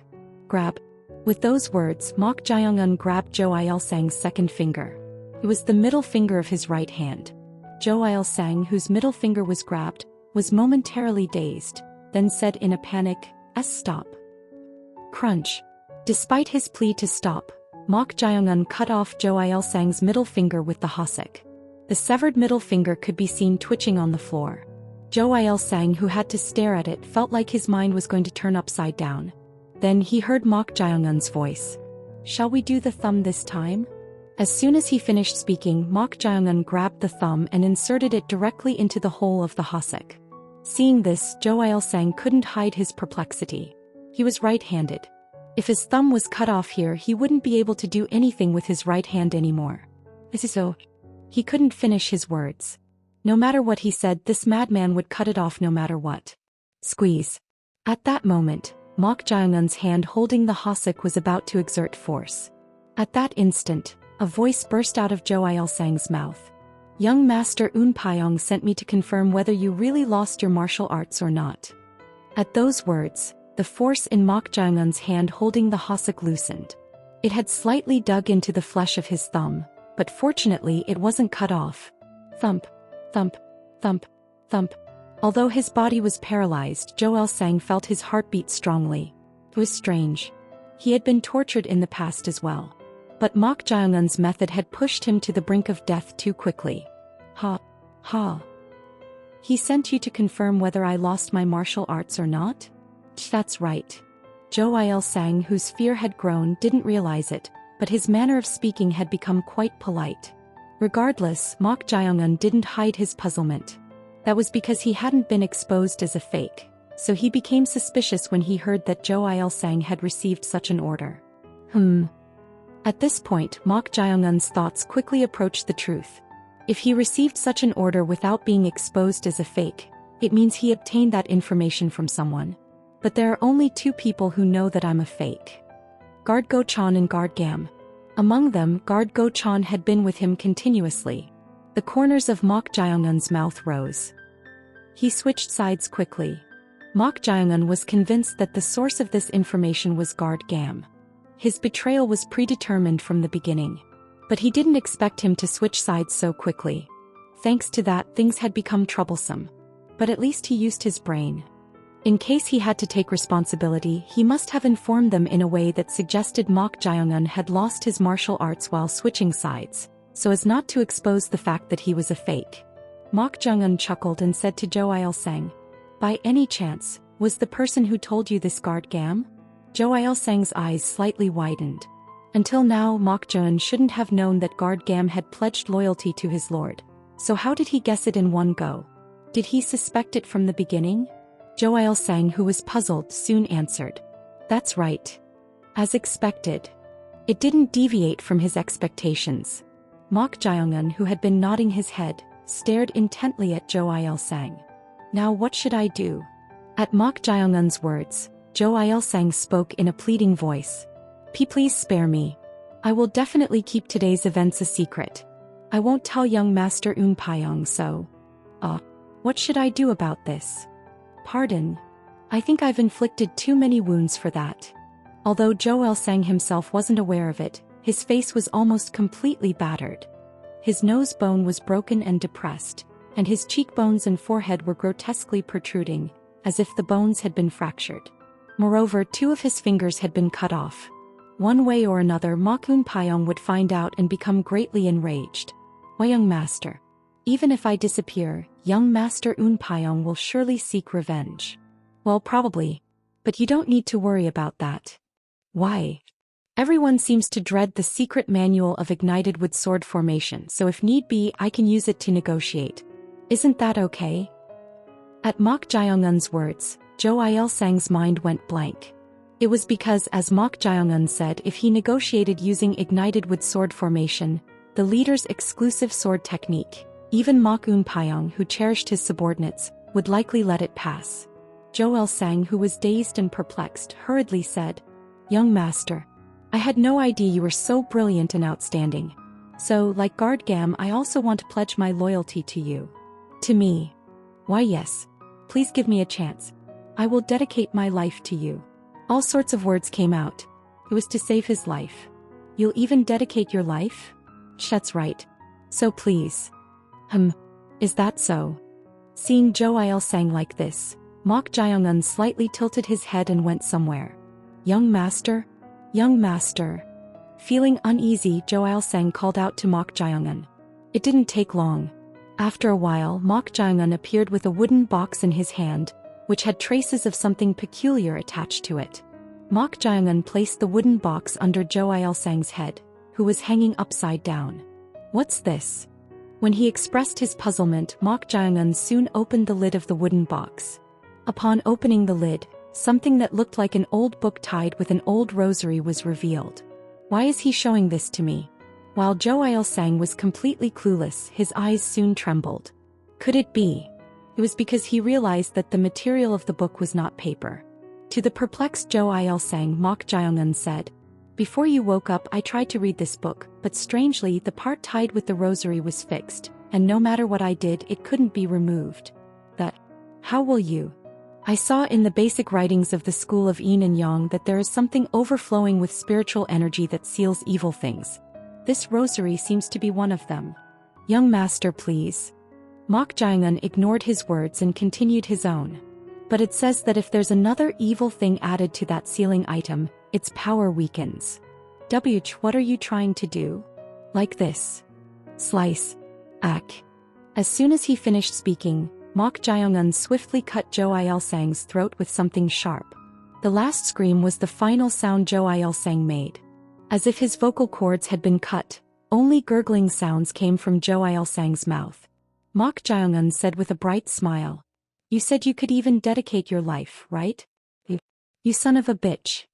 Grab. With those words, Mok Jae-un grabbed Jo Il-sang's second finger. It was the middle finger of his right hand. Jo Il-sang, whose middle finger was grabbed, was momentarily dazed, then said in a panic, Stop. Crunch. Despite his plea to stop, Mok Jae-un cut off Jo Il-sang's middle finger with the hosik. The severed middle finger could be seen twitching on the floor. Zhou Il-sang, who had to stare at it, felt like his mind was going to turn upside down. Then he heard Mok Jaeongun's voice. "Shall we do the thumb this time?" As soon as he finished speaking, Mok Jaeongun grabbed the thumb and inserted it directly into the hole of the hasek. Seeing this, Zhou Il-sang couldn't hide his perplexity. He was right-handed. If his thumb was cut off here, he wouldn't be able to do anything with his right hand anymore. So, he couldn't finish his words. No matter what he said, this madman would cut it off no matter what. Squeeze. At that moment, Mok Jaeongun's hand holding the hasek was about to exert force. At that instant, a voice burst out of Zhou Il-sang's mouth. "Young Master Un Pyong sent me to confirm whether you really lost your martial arts or not." At those words, the force in Mok Jaeongun's hand holding the hasek loosened. It had slightly dug into the flesh of his thumb, but fortunately it wasn't cut off. Thump, thump, thump, thump. Although his body was paralyzed, Zhou Il-sang felt his heartbeat strongly. It was strange. He had been tortured in the past as well. But Mok Jaeongun's method had pushed him to the brink of death too quickly. Ha, ha. He sent you to confirm whether I lost my martial arts or not? That's right. Zhou Il-sang, whose fear had grown, didn't realize it, but his manner of speaking had become quite polite. Regardless, Mok Jaeongun didn't hide his puzzlement. That was because he hadn't been exposed as a fake, so he became suspicious when he heard that Zhou Il-sang had received such an order. At this point, Mok Jaeongun's thoughts quickly approached the truth. If he received such an order without being exposed as a fake, it means he obtained that information from someone. But there are only two people who know that I'm a fake. Guard Go-chan and Guard Gam. Among them, Guard Go-chan had been with him continuously. The corners of Mok Jaeongun's mouth rose. He switched sides quickly. Mok Jaeongun was convinced that the source of this information was Guard Gam. His betrayal was predetermined from the beginning. But he didn't expect him to switch sides so quickly. Thanks to that, things had become troublesome. But at least he used his brain. In case he had to take responsibility, he must have informed them in a way that suggested Mok Jaeongun had lost his martial arts while switching sides, so as not to expose the fact that he was a fake. Mok Jaeongun chuckled and said to Zhou Il-sang, "By any chance, was the person who told you this Guard Gam?" Zhou Il-sang's eyes slightly widened. Until now, Mok Jaeongun shouldn't have known that Guard Gam had pledged loyalty to his lord. So how did he guess it in one go? Did he suspect it from the beginning? Zhou Il-sang, who was puzzled, soon answered. "That's right. As expected." It didn't deviate from his expectations. Mok Jaeongun, who had been nodding his head, stared intently at Zhou Il-sang. "Now what should I do?" At Mok Jaeongun's words, Zhou Il-sang spoke in a pleading voice. Please spare me. I will definitely keep today's events a secret. I won't tell young Master Un Pyong so. What should I do about this? Pardon. I think I've inflicted too many wounds for that. Although Zhou Il-sang himself wasn't aware of it, his face was almost completely battered. His nose bone was broken and depressed, and his cheekbones and forehead were grotesquely protruding, as if the bones had been fractured. Moreover, 2 of his fingers had been cut off. One way or another, Mok Un Pyong would find out and become greatly enraged. "Why, young master? Even if I disappear, young Master Un Pyong will surely seek revenge." "Well, probably. But you don't need to worry about that." "Why?" "Everyone seems to dread the secret manual of ignited wood sword formation, so if need be, I can use it to negotiate. Isn't that okay?" At Mok Jaeongun's words, Zhou Il-sang's mind went blank. It was because, as Mok Jaeongun said, if he negotiated using ignited wood sword formation, the leader's exclusive sword technique, even Mok Un Pyong, who cherished his subordinates, would likely let it pass. Zhou Il-sang, who was dazed and perplexed, hurriedly said, "Young master, I had no idea you were so brilliant and outstanding. So, like Guard Gam, I also want to pledge my loyalty to you." "To me?" "Why, yes. Please give me a chance. I will dedicate my life to you." All sorts of words came out. It was to save his life. "You'll even dedicate your life?" "That's right. So please." Is that so?" Seeing Zhou Il-sang like this, Mok Jaeongun slightly tilted his head and went somewhere. "Young master? Young master?" Feeling uneasy, Zhou Il-sang called out to Mok Jaeongun. It didn't take long. After a while, Mok Jae-un appeared with a wooden box in his hand, which had traces of something peculiar attached to it. Mok Jae-un placed the wooden box under Jo Il-sang's head, who was hanging upside down. "What's this?" When he expressed his puzzlement, Mok Jae-un soon opened the lid of the wooden box. Upon opening the lid, something that looked like an old book tied with an old rosary was revealed. "Why is he showing this to me?" While Jo Il-sang was completely clueless, his eyes soon trembled. Could it be? It was because he realized that the material of the book was not paper. To the perplexed Jo Il-sang, Mok Jae-un said, "Before you woke up I tried to read this book, but strangely the part tied with the rosary was fixed, and no matter what I did it couldn't be removed. How will you?" "I saw in the basic writings of the school of Yin and Yang that there is something overflowing with spiritual energy that seals evil things. This rosary seems to be one of them." "Young master, please." Mok Jae-un ignored his words and continued his own. "But it says that if there's another evil thing added to that sealing item, its power weakens." What are you trying to do?" "Like this. Slice. Ack." As soon as he finished speaking, Mok Jae-un swiftly cut Jo Il-sang's throat with something sharp. The last scream was the final sound Jo Il-sang made. As if his vocal cords had been cut, only gurgling sounds came from Jo Il-sang's mouth. Mok Jae-un said with a bright smile, "You said you could even dedicate your life, right? You son of a bitch.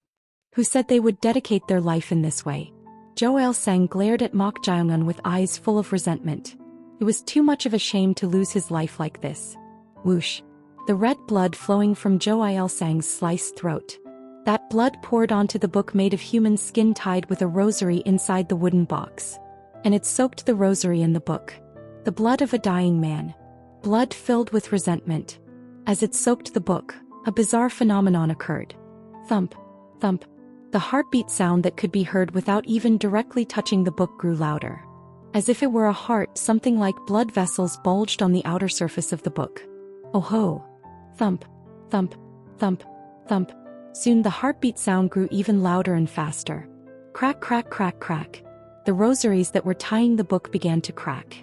Who said they would dedicate their life in this way?" Jo Il-sang glared at Mok Jae-un with eyes full of resentment. It was too much of a shame to lose his life like this. Whoosh. The red blood flowing from Jo Il-sang's sliced throat. That blood poured onto the book made of human skin tied with a rosary inside the wooden box. And it soaked the rosary in the book. The blood of a dying man. Blood filled with resentment. As it soaked the book, a bizarre phenomenon occurred. Thump. Thump. The heartbeat sound that could be heard without even directly touching the book grew louder. As if it were a heart, something like blood vessels bulged on the outer surface of the book. Oh ho! Thump. Thump. Thump. Thump. Soon the heartbeat sound grew even louder and faster. Crack, crack, crack, crack. The rosaries that were tying the book began to crack.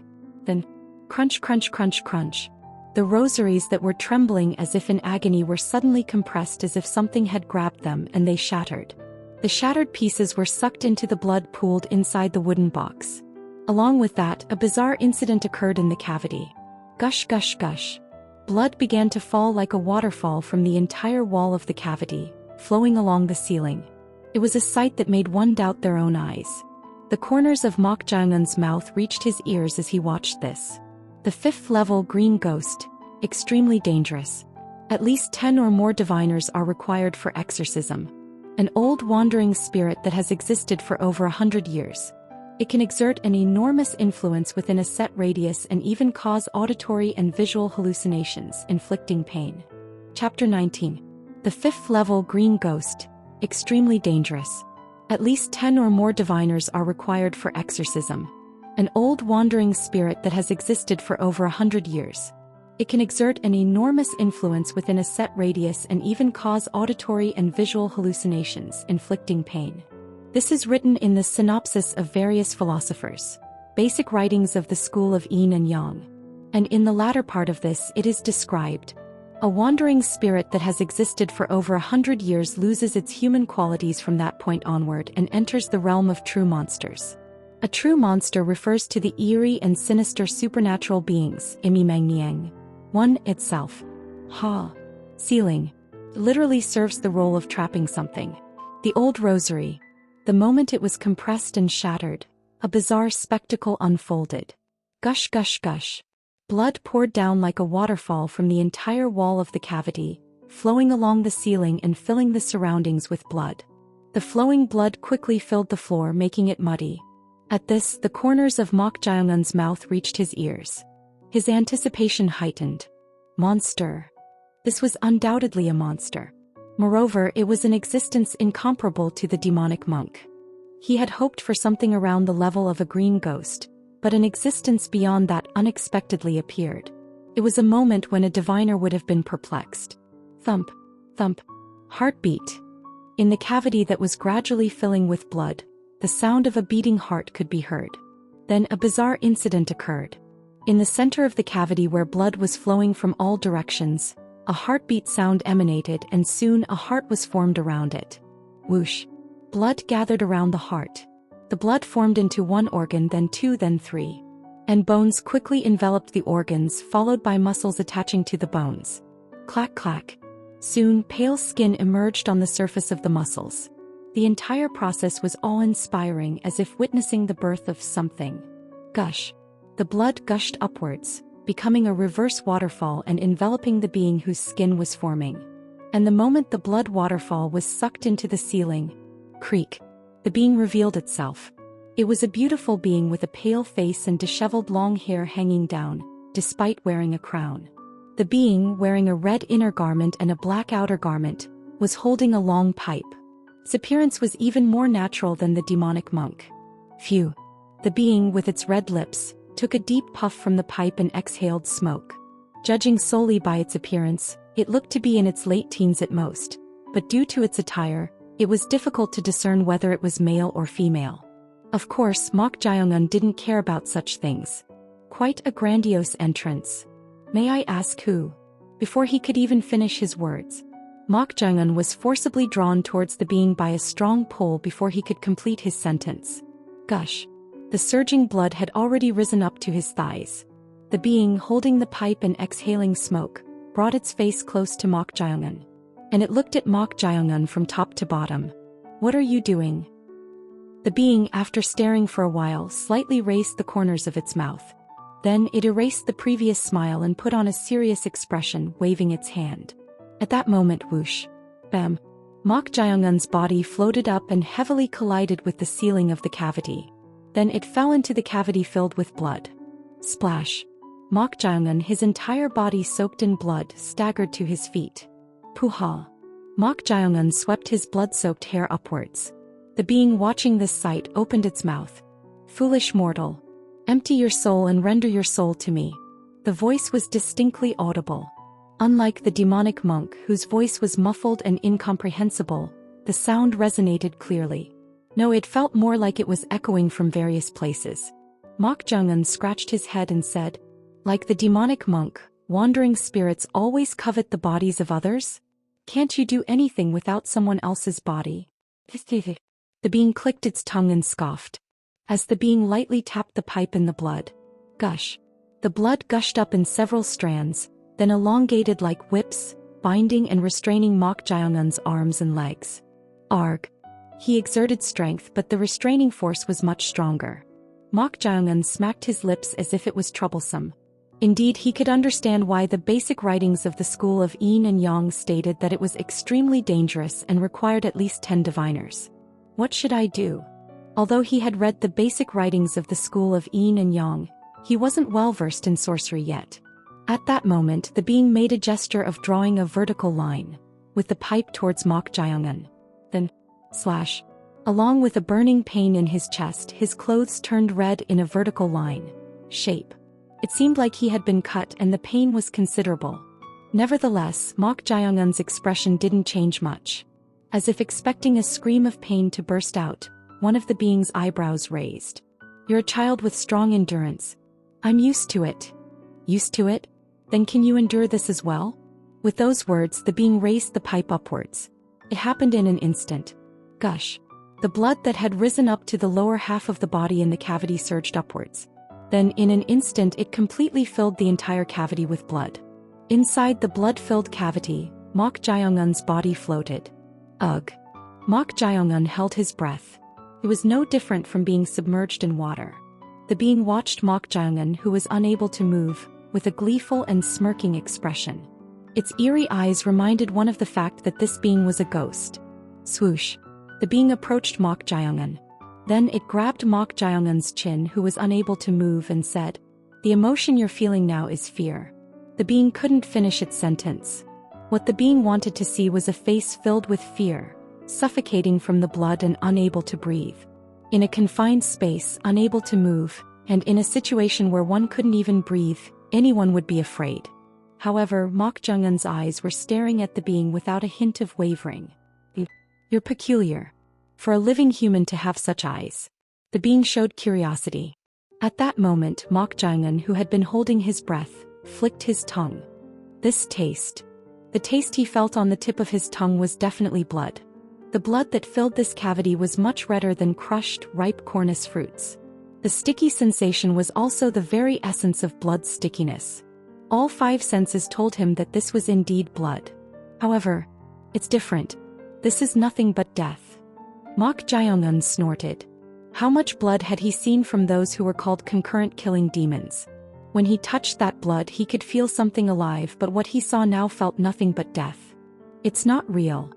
Then, crunch, crunch, crunch, crunch. The rosaries that were trembling as if in agony were suddenly compressed as if something had grabbed them, and they shattered. The shattered pieces were sucked into the blood pooled inside the wooden box. Along with that, a bizarre incident occurred in the cavity. Gush, gush, gush. Blood began to fall like a waterfall from the entire wall of the cavity, flowing along the ceiling. It was a sight that made one doubt their own eyes. The corners of Mok Jae-un's mouth reached his ears as he watched this. The 5th level green ghost, extremely dangerous. At least 10 or more diviners are required for exorcism. An old wandering spirit that has existed for over 100 years. It can exert an enormous influence within a set radius and even cause auditory and visual hallucinations, inflicting pain. Chapter 19. The 5th level green ghost, extremely dangerous. At least 10 or more diviners are required for exorcism. An old wandering spirit that has existed for over 100 years. It can exert an enormous influence within a set radius and even cause auditory and visual hallucinations, inflicting pain. This is written in the synopsis of various philosophers, basic writings of the school of Yin and Yang. And in the latter part of this it is described. A wandering spirit that has existed for over 100 years loses its human qualities from that point onward and enters the realm of true monsters. A true monster refers to the eerie and sinister supernatural beings, Imi Mang Niang. One itself. Ha. Sealing. Literally serves the role of trapping something. The old rosary. The moment it was compressed and shattered, a bizarre spectacle unfolded. Gush, gush, gush. Blood poured down like a waterfall from the entire wall of the cavity, flowing along the ceiling and filling the surroundings with blood. The flowing blood quickly filled the floor, making it muddy. At this, the corners of Mok Jae-un's mouth reached his ears. His anticipation heightened. Monster. This was undoubtedly a monster. Moreover, it was an existence incomparable to the demonic monk. He had hoped for something around the level of a green ghost, but an existence beyond that unexpectedly appeared. It was a moment when a diviner would have been perplexed. Thump, thump, heartbeat. In the cavity that was gradually filling with blood, the sound of a beating heart could be heard. Then a bizarre incident occurred. In the center of the cavity where blood was flowing from all directions, a heartbeat sound emanated and soon a heart was formed around it. Whoosh! Blood gathered around the heart. The blood formed into one organ, then two, then three. And bones quickly enveloped the organs, followed by muscles attaching to the bones. Clack clack. Soon, pale skin emerged on the surface of the muscles. The entire process was awe-inspiring, as if witnessing the birth of something. Gush. The blood gushed upwards, becoming a reverse waterfall and enveloping the being whose skin was forming. And the moment the blood waterfall was sucked into the ceiling, creak, the being revealed itself. It was a beautiful being with a pale face and disheveled long hair hanging down, despite wearing a crown. The being, wearing a red inner garment and a black outer garment, was holding a long pipe. Its appearance was even more natural than the demonic monk. Phew. The being, with its red lips, took a deep puff from the pipe and exhaled smoke. Judging solely by its appearance, it looked to be in its late teens at most, but due to its attire, it was difficult to discern whether it was male or female. Of course, Mok Jae-un didn't care about such things. Quite a grandiose entrance. May I ask who? Before he could even finish his words, Mok Jae-un was forcibly drawn towards the being by a strong pull before he could complete his sentence. Gush. The surging blood had already risen up to his thighs. The being, holding the pipe and exhaling smoke, brought its face close to Mok Jae-un. And it looked at Mok Jae-un from top to bottom. What are you doing? The being, after staring for a while, slightly raised the corners of its mouth. Then it erased the previous smile and put on a serious expression, waving its hand. At that moment, whoosh! Bam! Mok Jae-un's body floated up and heavily collided with the ceiling of the cavity. Then it fell into the cavity filled with blood. Splash! Mok Jae-un, his entire body soaked in blood, staggered to his feet. Puha! Mok Jae-un swept his blood-soaked hair upwards. The being watching this sight opened its mouth. Foolish mortal! Empty your soul and render your soul to me. The voice was distinctly audible. Unlike the demonic monk, whose voice was muffled and incomprehensible, the sound resonated clearly. No, it felt more like it was echoing from various places. Mok Jae-un scratched his head and said, like the demonic monk, wandering spirits always covet the bodies of others? Can't you do anything without someone else's body? The being clicked its tongue and scoffed. As the being lightly tapped the pipe in the blood. Gush. The blood gushed up in several strands, then elongated like whips, binding and restraining Mok Jae-un's arms and legs. Arg. He exerted strength, but the restraining force was much stronger. Mok Jae-un smacked his lips as if it was troublesome. Indeed, he could understand why the basic writings of the school of Yin and Yang stated that it was extremely dangerous and required at least 10 diviners. What should I do? Although he had read the basic writings of the school of Yin and Yang, he wasn't well versed in sorcery yet. At that moment, the being made a gesture of drawing a vertical line, with the pipe towards Mok Jae-un. Then, slash. Along with a burning pain in his chest, his clothes turned red in a vertical line. Shape. It seemed like he had been cut and the pain was considerable. Nevertheless, Mok Jae-un's expression didn't change much. As if expecting a scream of pain to burst out, one of the being's eyebrows raised. You're a child with strong endurance. I'm used to it. Used to it? Then can you endure this as well? With those words, the being raised the pipe upwards. It happened in an instant. Gush. The blood that had risen up to the lower half of the body in the cavity surged upwards. Then in an instant it completely filled the entire cavity with blood. Inside the blood-filled cavity, Mok Jae-un's body floated. Ugh. Mok Jae-un held his breath. It was no different from being submerged in water. The being watched Mok Jae-un, who was unable to move, with a gleeful and smirking expression. Its eerie eyes reminded one of the fact that this being was a ghost. Swoosh. The being approached Mok Jae-un. Then it grabbed Mok Jae-un's chin, who was unable to move, and said, "The emotion you're feeling now is fear." The being couldn't finish its sentence. What the being wanted to see was a face filled with fear, suffocating from the blood and unable to breathe. In a confined space, unable to move, and in a situation where one couldn't even breathe, anyone would be afraid. However, Mok Jae-un's eyes were staring at the being without a hint of wavering. You're peculiar. For a living human to have such eyes. The being showed curiosity. At that moment, Mok Jae-eun, who had been holding his breath, flicked his tongue. This taste. The taste he felt on the tip of his tongue was definitely blood. The blood that filled this cavity was much redder than crushed, ripe cornus fruits. The sticky sensation was also the very essence of blood's stickiness. All 5 senses told him that this was indeed blood. However, it's different. This is nothing but death. Mok Jae-eun snorted. How much blood had he seen from those who were called concurrent killing demons? When he touched that blood, he could feel something alive, but what he saw now felt nothing but death. It's not real.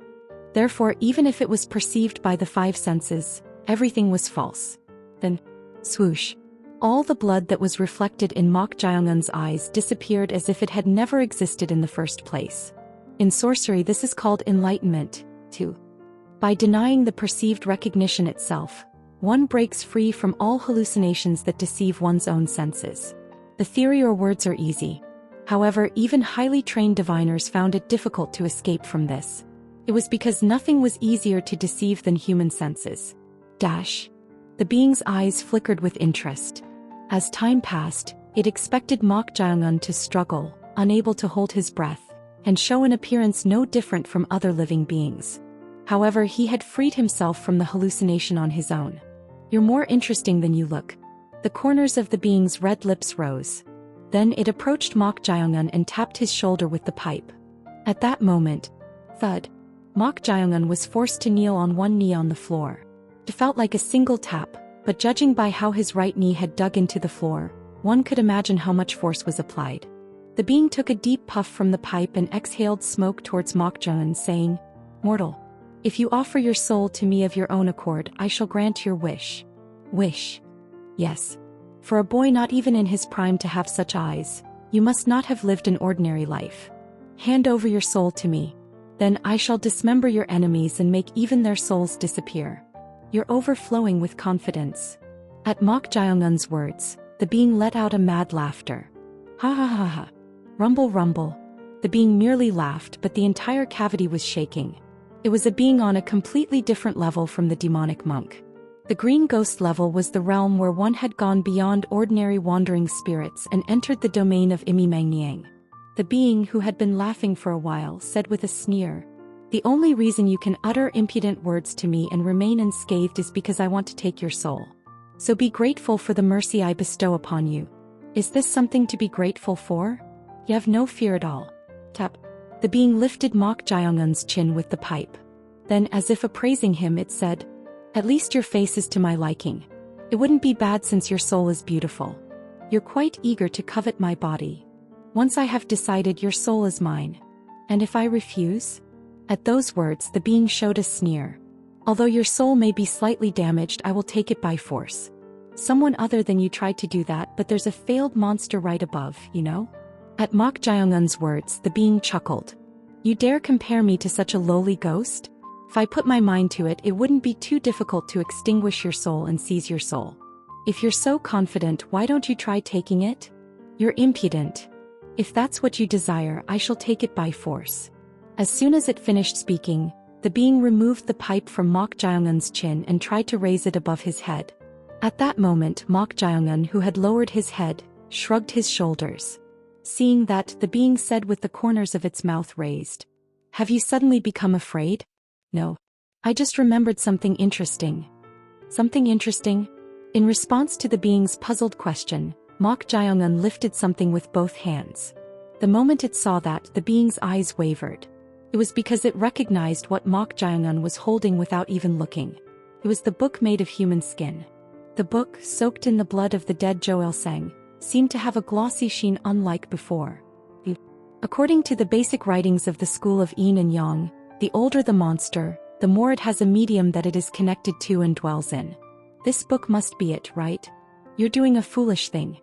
Therefore, even if it was perceived by the 5 senses, everything was false. Then, swoosh. All the blood that was reflected in Mok Jae-eun's eyes disappeared as if it had never existed in the first place. In sorcery, this is called enlightenment, too. By denying the perceived recognition itself, one breaks free from all hallucinations that deceive one's own senses. The theory or words are easy. However, even highly trained diviners found it difficult to escape from this. It was because nothing was easier to deceive than human senses. The being's eyes flickered with interest. As time passed, it expected Mok Jae-eun to struggle, unable to hold his breath, and show an appearance no different from other living beings. However, he had freed himself from the hallucination on his own. You're more interesting than you look. The corners of the being's red lips rose. Then it approached Mok Jae-eun and tapped his shoulder with the pipe. At that moment, thud, Mok Jae-eun was forced to kneel on one knee on the floor. It felt like a single tap, but judging by how his right knee had dug into the floor, one could imagine how much force was applied. The being took a deep puff from the pipe and exhaled smoke towards Mok Jae-eun, saying, "Mortal, if you offer your soul to me of your own accord, I shall grant your wish." Wish? Yes. For a boy not even in his prime to have such eyes, you must not have lived an ordinary life. Hand over your soul to me. Then I shall dismember your enemies and make even their souls disappear. You're overflowing with confidence. At Mok Jae-eun's words, the being let out a mad laughter. Ha ha ha ha. Rumble rumble. The being merely laughed, but the entire cavity was shaking. It was a being on a completely different level from the demonic monk. The green ghost level was the realm where one had gone beyond ordinary wandering spirits and entered the domain of Imi Mangniang. The being, who had been laughing for a while, said with a sneer, "The only reason you can utter impudent words to me and remain unscathed is because I want to take your soul. So be grateful for the mercy I bestow upon you. Is this something to be grateful for? You have no fear at all." Tap. The being lifted Mok Jae-eun's chin with the pipe. Then, as if appraising him, it said, "At least your face is to my liking. It wouldn't be bad since your soul is beautiful. You're quite eager to covet my body. Once I have decided, your soul is mine. And if I refuse?" At those words, the being showed a sneer. "Although your soul may be slightly damaged, I will take it by force. Someone other than you tried to do that, but there's a failed monster right above, you know?" At Mok Jae-eun's words, the being chuckled. "You dare compare me to such a lowly ghost? If I put my mind to it, it wouldn't be too difficult to extinguish your soul and seize your soul. If you're so confident, why don't you try taking it? You're impudent. If that's what you desire, I shall take it by force." As soon as it finished speaking, the being removed the pipe from Mok Jae-eun's chin and tried to raise it above his head. At that moment, Mok Jae-eun, who had lowered his head, shrugged his shoulders. Seeing that, the being said with the corners of its mouth raised, "Have you suddenly become afraid?" "No. I just remembered something interesting." "Something interesting?" In response to the being's puzzled question, Mok Jae-eun lifted something with both hands. The moment it saw that, the being's eyes wavered. It was because it recognized what Mok Jae-eun was holding without even looking. It was the book made of human skin. The book, soaked in the blood of the dead Joel Sang, seemed to have a glossy sheen unlike before. According to the basic writings of the school of Yin and Yang, the older the monster, the more it has a medium that it is connected to and dwells in. This book must be it, right? You're doing a foolish thing.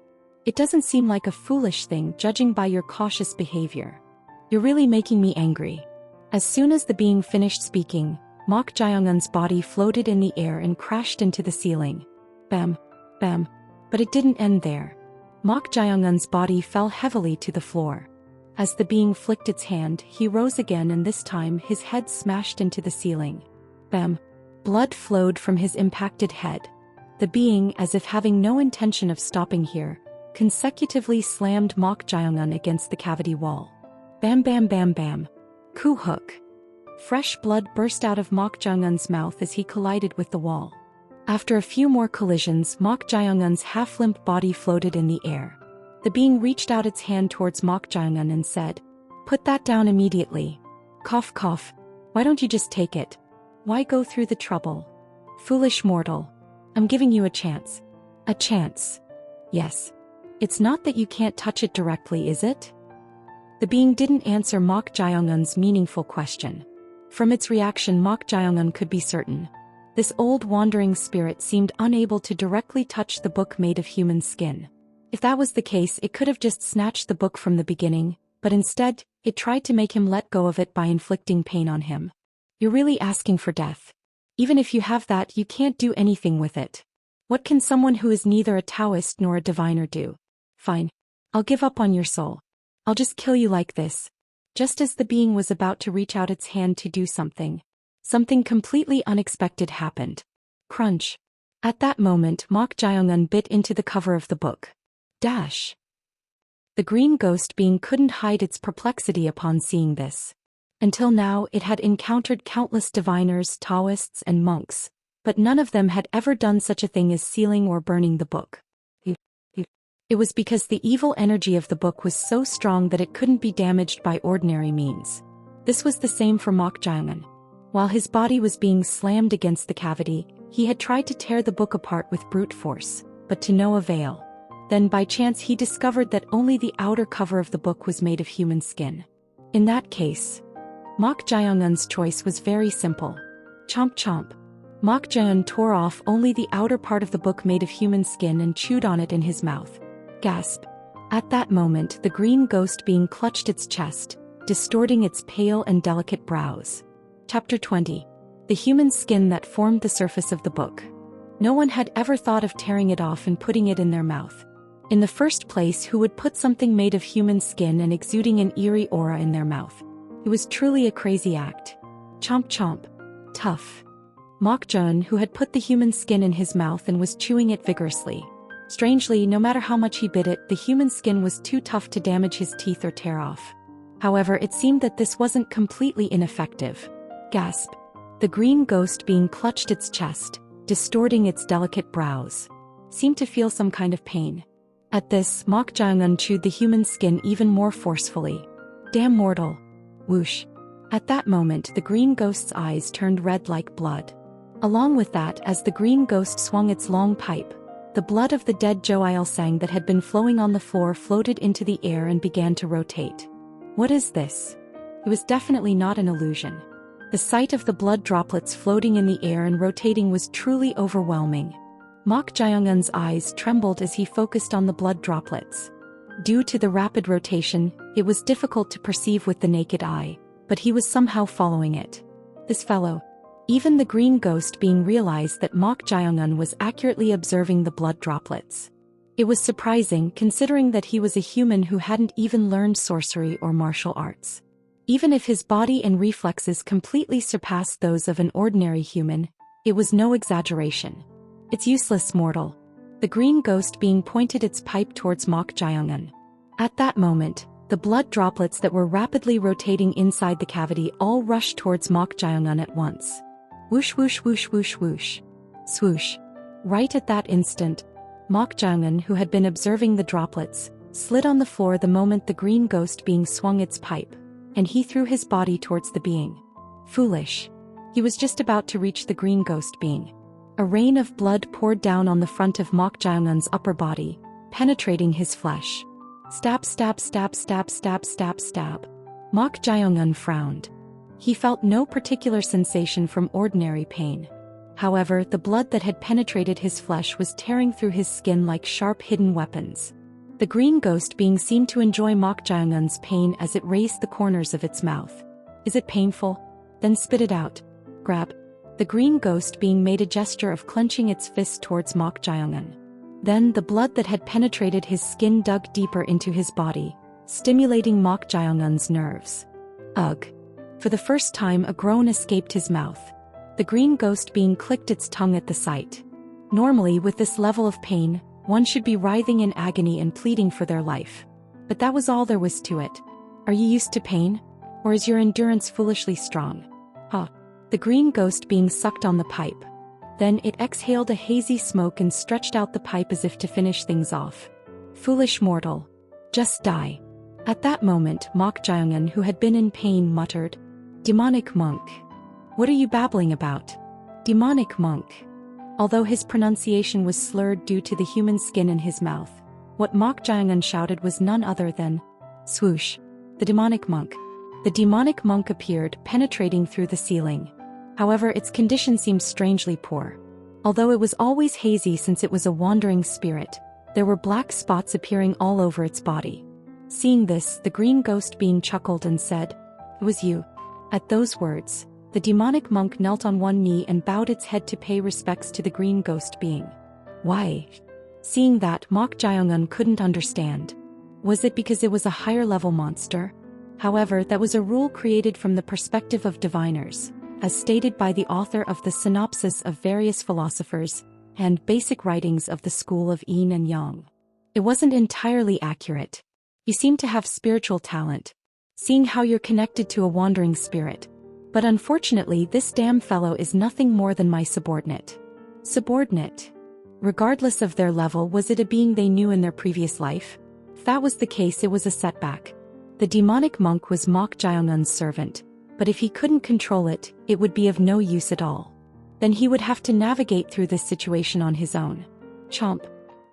It doesn't seem like a foolish thing, judging by your cautious behavior. You're really making me angry. As soon as the being finished speaking, Mok Jae-eun's body floated in the air and crashed into the ceiling. Bam, bam. But it didn't end there. Mok Jae-eun's body fell heavily to the floor. As the being flicked its hand, he rose again, and this time his head smashed into the ceiling. Bam. Blood flowed from his impacted head. The being, as if having no intention of stopping here, consecutively slammed Mok Jae-young against the cavity wall. Bam bam bam bam. Coup hook. Fresh blood burst out of Mok Jae-young's mouth as he collided with the wall. After a few more collisions, Mok Jae-young's half-limp body floated in the air. The being reached out its hand towards Mok Jae-young and said, "Put that down immediately." Cough cough. Why don't you just take it? Why go through the trouble? Foolish mortal. I'm giving you a chance. A chance. Yes. It's not that you can't touch it directly, is it? The being didn't answer Mok Jae-young's meaningful question. From its reaction, Mok Jae-young could be certain. This old wandering spirit seemed unable to directly touch the book made of human skin. If that was the case, it could have just snatched the book from the beginning, but instead, it tried to make him let go of it by inflicting pain on him. You're really asking for death. Even if you have that, you can't do anything with it. What can someone who is neither a Taoist nor a diviner do? Fine. I'll give up on your soul. I'll just kill you like this. Just as the being was about to reach out its hand to do something, something completely unexpected happened. Crunch. At that moment, Mok Jae-young bit into the cover of the book. Dash. The green ghost being couldn't hide its perplexity upon seeing this. Until now, it had encountered countless diviners, Taoists, and monks, but none of them had ever done such a thing as sealing or burning the book. It was because the evil energy of the book was so strong that it couldn't be damaged by ordinary means. This was the same for Mok Jae-young. While his body was being slammed against the cavity, he had tried to tear the book apart with brute force, but to no avail. Then by chance he discovered that only the outer cover of the book was made of human skin. In that case, Mok Jae-young's choice was very simple. Chomp chomp. Mok Jae-young tore off only the outer part of the book made of human skin and chewed on it in his mouth. Gasp. At that moment, the green ghost being clutched its chest, distorting its pale and delicate brows. Chapter 20. The human skin that formed the surface of the book. No one had ever thought of tearing it off and putting it in their mouth. In the first place, who would put something made of human skin and exuding an eerie aura in their mouth? It was truly a crazy act. Chomp chomp. Tough. Mok Jae-young, who had put the human skin in his mouth and was chewing it vigorously. Strangely, no matter how much he bit it, the human skin was too tough to damage his teeth or tear off. However, it seemed that this wasn't completely ineffective. Gasp. The green ghost being clutched its chest, distorting its delicate brows. Seemed to feel some kind of pain. At this, Mok Jae-young chewed the human skin even more forcefully. Damn mortal. Whoosh. At that moment, the green ghost's eyes turned red like blood. Along with that, as the green ghost swung its long pipe, the blood of the dead Jo Il-sang that had been flowing on the floor floated into the air and began to rotate. What is this? It was definitely not an illusion. The sight of the blood droplets floating in the air and rotating was truly overwhelming. Mok Jae-young's eyes trembled as he focused on the blood droplets. Due to the rapid rotation, it was difficult to perceive with the naked eye, but he was somehow following it. This fellow. Even the green ghost being realized that Mok Jae-young was accurately observing the blood droplets. It was surprising considering that he was a human who hadn't even learned sorcery or martial arts. Even if his body and reflexes completely surpassed those of an ordinary human, it was no exaggeration. It's useless, mortal. The green ghost being pointed its pipe towards Mok Jae-young. At that moment, the blood droplets that were rapidly rotating inside the cavity all rushed towards Mok Jae-young at once. Whoosh whoosh whoosh whoosh whoosh. Swoosh. Right at that instant, Mok Jae-young, who had been observing the droplets, slid on the floor the moment the green ghost being swung its pipe, and he threw his body towards the being. Foolish. He was just about to reach the green ghost being. A rain of blood poured down on the front of Mok Jae-young's upper body, penetrating his flesh. Stab stab stab stab stab stab stab. Mok Jae-young frowned. He felt no particular sensation from ordinary pain. However, the blood that had penetrated his flesh was tearing through his skin like sharp hidden weapons. The green ghost being seemed to enjoy Mok Jae-young's pain as it raised the corners of its mouth. Is it painful? Then spit it out. Grab. The green ghost being made a gesture of clenching its fist towards Mok Jae-young. Then the blood that had penetrated his skin dug deeper into his body, stimulating Mok Jae-young's nerves. Ugh. For the first time, a groan escaped his mouth. The green ghost being clicked its tongue at the sight. Normally, with this level of pain, one should be writhing in agony and pleading for their life. But that was all there was to it. Are you used to pain? Or is your endurance foolishly strong? The green ghost being sucked on the pipe. Then it exhaled a hazy smoke and stretched out the pipe as if to finish things off. Foolish mortal. Just die. At that moment, Mok Jiongun, who had been in pain, muttered, "Demonic monk. What are you babbling about? Demonic monk." Although his pronunciation was slurred due to the human skin in his mouth, what Mok Jiongun shouted was none other than, "Swoosh. The demonic monk." The demonic monk appeared, penetrating through the ceiling. However, its condition seemed strangely poor. Although it was always hazy since it was a wandering spirit, there were black spots appearing all over its body. Seeing this, the green ghost being chuckled and said, "It was you." At those words, the demonic monk knelt on one knee and bowed its head to pay respects to the green ghost being. Why? Seeing that, Mok Jiongun couldn't understand. Was it because it was a higher-level monster? However, that was a rule created from the perspective of diviners, as stated by the author of the synopsis of various philosophers and basic writings of the school of Yin and Yang. It wasn't entirely accurate. You seem to have spiritual talent, seeing how you're connected to a wandering spirit. But unfortunately, this damn fellow is nothing more than my subordinate. Subordinate? Regardless of their level, was it a being they knew in their previous life? If that was the case, it was a setback. The demonic monk was Mok Jiongun's servant, but if he couldn't control it, it would be of no use at all. Then he would have to navigate through this situation on his own. Chomp.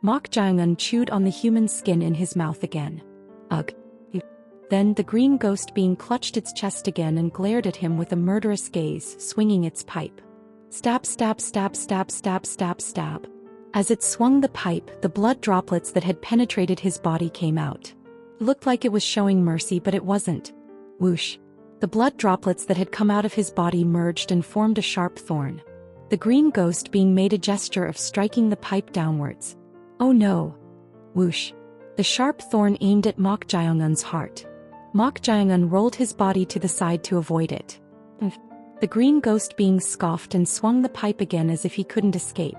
Mok Jiongun chewed on the human skin in his mouth again. Ugh. Then the green ghost being clutched its chest again and glared at him with a murderous gaze, swinging its pipe. Stab, stab, stab, stab, stab, stab, stab. As it swung the pipe, the blood droplets that had penetrated his body came out. It looked like it was showing mercy, but it wasn't. Whoosh. The blood droplets that had come out of his body merged and formed a sharp thorn. The green ghost being made a gesture of striking the pipe downwards. Oh no. Whoosh. The sharp thorn aimed at Mok Jiongun's heart. Mok Jiongun rolled his body to the side to avoid it. The green ghost being scoffed and swung the pipe again as if he couldn't escape.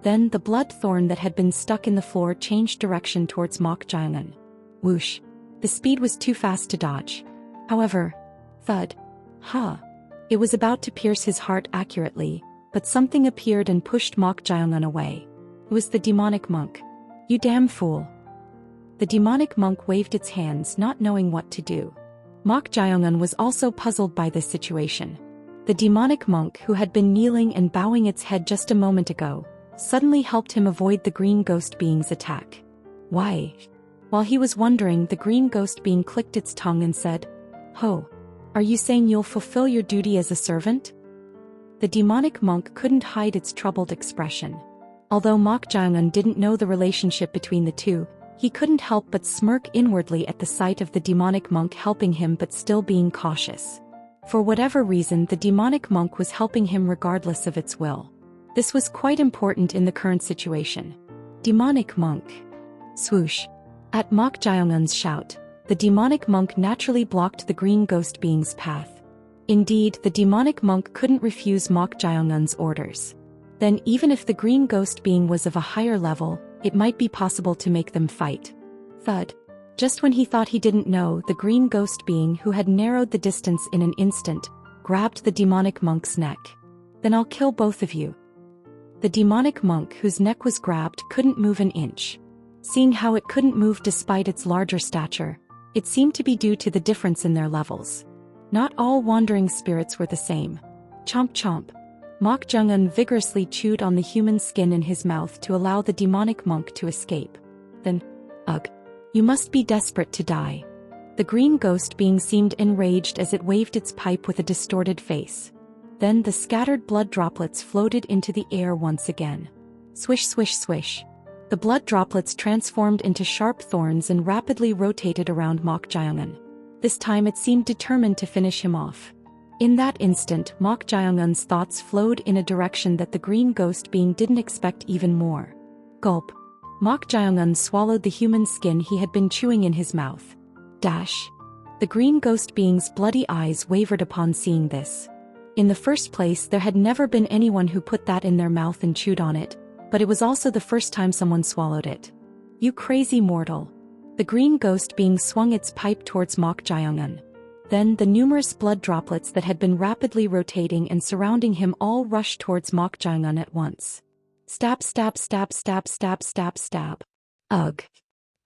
Then the blood thorn that had been stuck in the floor changed direction towards Mok Jiongun. Whoosh. The speed was too fast to dodge. However, thud. It was about to pierce his heart accurately, but something appeared and pushed Mok Jiongun away. It was the demonic monk. You damn fool. The demonic monk waved its hands, not knowing what to do. Mok Jiongun was also puzzled by this situation. The demonic monk, who had been kneeling and bowing its head just a moment ago, suddenly helped him avoid the green ghost being's attack. Why? While he was wondering, the green ghost being clicked its tongue and said, "Ho, are you saying you'll fulfill your duty as a servant?" The demonic monk couldn't hide its troubled expression. Although Mok Jiongun didn't know the relationship between the two, he couldn't help but smirk inwardly at the sight of the demonic monk helping him but still being cautious. For whatever reason, the demonic monk was helping him regardless of its will. This was quite important in the current situation. Demonic monk. Swoosh. At Mok Jiongun's shout, the demonic monk naturally blocked the green ghost being's path. Indeed, the demonic monk couldn't refuse Mok Jiongun's orders. Then even if the green ghost being was of a higher level, it might be possible to make them fight. Thud. Just when he thought he didn't know, the green ghost being, who had narrowed the distance in an instant, grabbed the demonic monk's neck. Then I'll kill both of you. The demonic monk, whose neck was grabbed, couldn't move an inch. Seeing how it couldn't move despite its larger stature, it seemed to be due to the difference in their levels. Not all wandering spirits were the same. Chomp chomp. Mok Jiongun vigorously chewed on the human skin in his mouth to allow the demonic monk to escape. Then, ugh. You must be desperate to die. The green ghost being seemed enraged as it waved its pipe with a distorted face. Then the scattered blood droplets floated into the air once again. Swish swish swish. The blood droplets transformed into sharp thorns and rapidly rotated around Mok Jiongun. This time it seemed determined to finish him off. In that instant, Mok Jiongun's thoughts flowed in a direction that the green ghost being didn't expect even more. Gulp. Mok Jiongun swallowed the human skin he had been chewing in his mouth. Dash. The green ghost being's bloody eyes wavered upon seeing this. In the first place, there had never been anyone who put that in their mouth and chewed on it, but it was also the first time someone swallowed it. "You crazy mortal." The green ghost being swung its pipe towards Mok Jae-young. Then the numerous blood droplets that had been rapidly rotating and surrounding him all rushed towards Mok Jae-young at once. Stab, stab, stab, stab, stab, stab, stab. Ugh.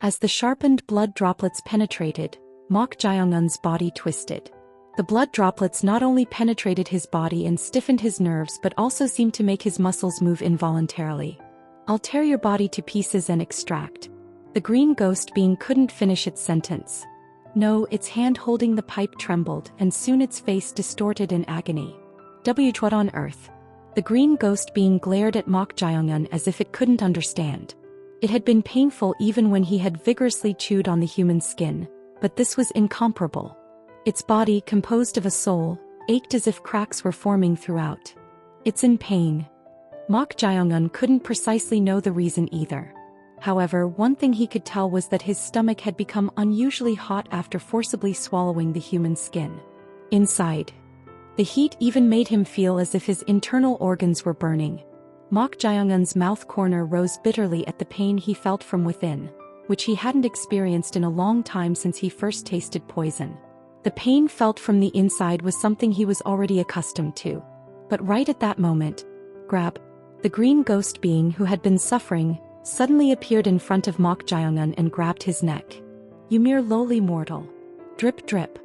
As the sharpened blood droplets penetrated, Mok Jae-young's body twisted. The blood droplets not only penetrated his body and stiffened his nerves but also seemed to make his muscles move involuntarily. "I'll tear your body to pieces and extract." The green ghost being couldn't finish its sentence. No, its hand holding the pipe trembled and soon its face distorted in agony. What on earth? The green ghost being glared at Mok Jae-young as if it couldn't understand. It had been painful even when he had vigorously chewed on the human skin, but this was incomparable. Its body, composed of a soul, ached as if cracks were forming throughout. "It's in pain." Mok Jae-young couldn't precisely know the reason either. However, one thing he could tell was that his stomach had become unusually hot after forcibly swallowing the human skin. Inside, the heat even made him feel as if his internal organs were burning. Mok Jae-young's mouth corner rose bitterly at the pain he felt from within, which he hadn't experienced in a long time since he first tasted poison. The pain felt from the inside was something he was already accustomed to. But right at that moment, Grab, the green ghost being who had been suffering, suddenly appeared in front of Mok Jae-young and grabbed his neck. "You mere lowly mortal." Drip drip.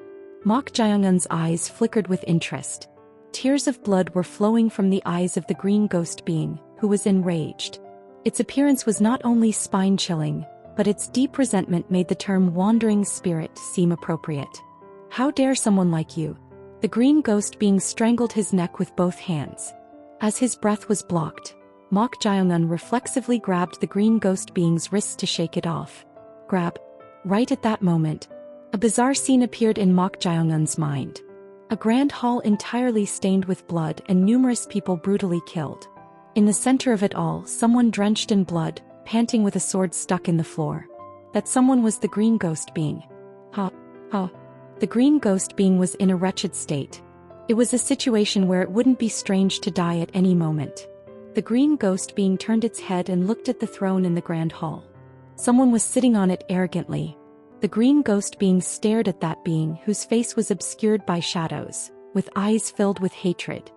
Mok Jae-young's eyes flickered with interest. Tears of blood were flowing from the eyes of the green ghost being, who was enraged. Its appearance was not only spine-chilling, but its deep resentment made the term wandering spirit seem appropriate. "How dare someone like you?" The green ghost being strangled his neck with both hands. As his breath was blocked, Mok Jae-young reflexively grabbed the green ghost being's wrists to shake it off. Grab. Right at that moment, a bizarre scene appeared in Mok Jae-young's mind. A grand hall entirely stained with blood and numerous people brutally killed. In the center of it all, someone drenched in blood, panting with a sword stuck in the floor. That someone was the green ghost being. Ha. The green ghost being was in a wretched state. It was a situation where it wouldn't be strange to die at any moment. The green ghost being turned its head and looked at the throne in the grand hall. Someone was sitting on it arrogantly. The green ghost being stared at that being whose face was obscured by shadows, with eyes filled with hatred.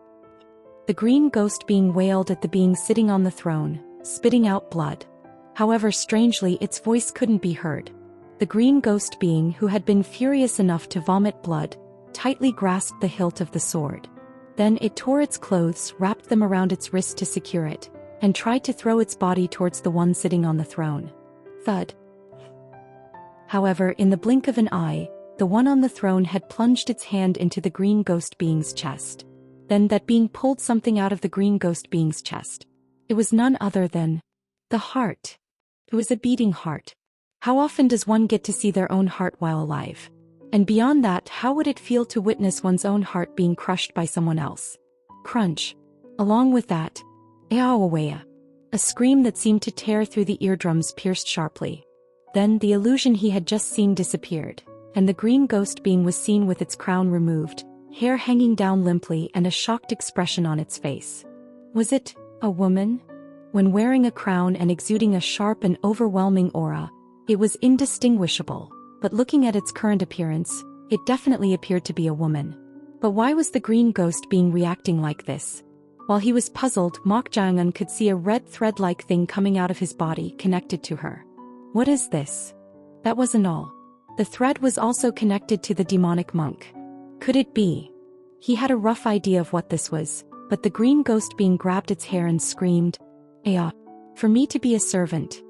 The green ghost being wailed at the being sitting on the throne, spitting out blood. However, strangely, its voice couldn't be heard. The green ghost being who had been furious enough to vomit blood, tightly grasped the hilt of the sword. Then it tore its clothes, wrapped them around its wrist to secure it, and tried to throw its body towards the one sitting on the throne. Thud. However, in the blink of an eye, the one on the throne had plunged its hand into the green ghost being's chest. Then that being pulled something out of the green ghost being's chest. It was none other than the heart. It was a beating heart. How often does one get to see their own heart while alive? And beyond that, how would it feel to witness one's own heart being crushed by someone else? Crunch. Along with that, Eawawea. A scream that seemed to tear through the eardrums pierced sharply. Then the illusion he had just seen disappeared, and the green ghost being was seen with its crown removed, hair hanging down limply and a shocked expression on its face. Was it a woman? When wearing a crown and exuding a sharp and overwhelming aura, it was indistinguishable, but looking at its current appearance, it definitely appeared to be a woman. But why was the green ghost being reacting like this? While he was puzzled, Mok Jae-young could see a red thread-like thing coming out of his body connected to her. What is this? That wasn't all. The thread was also connected to the demonic monk. Could it be? He had a rough idea of what this was, but the green ghost being grabbed its hair and screamed, "Aya! For me to be a servant,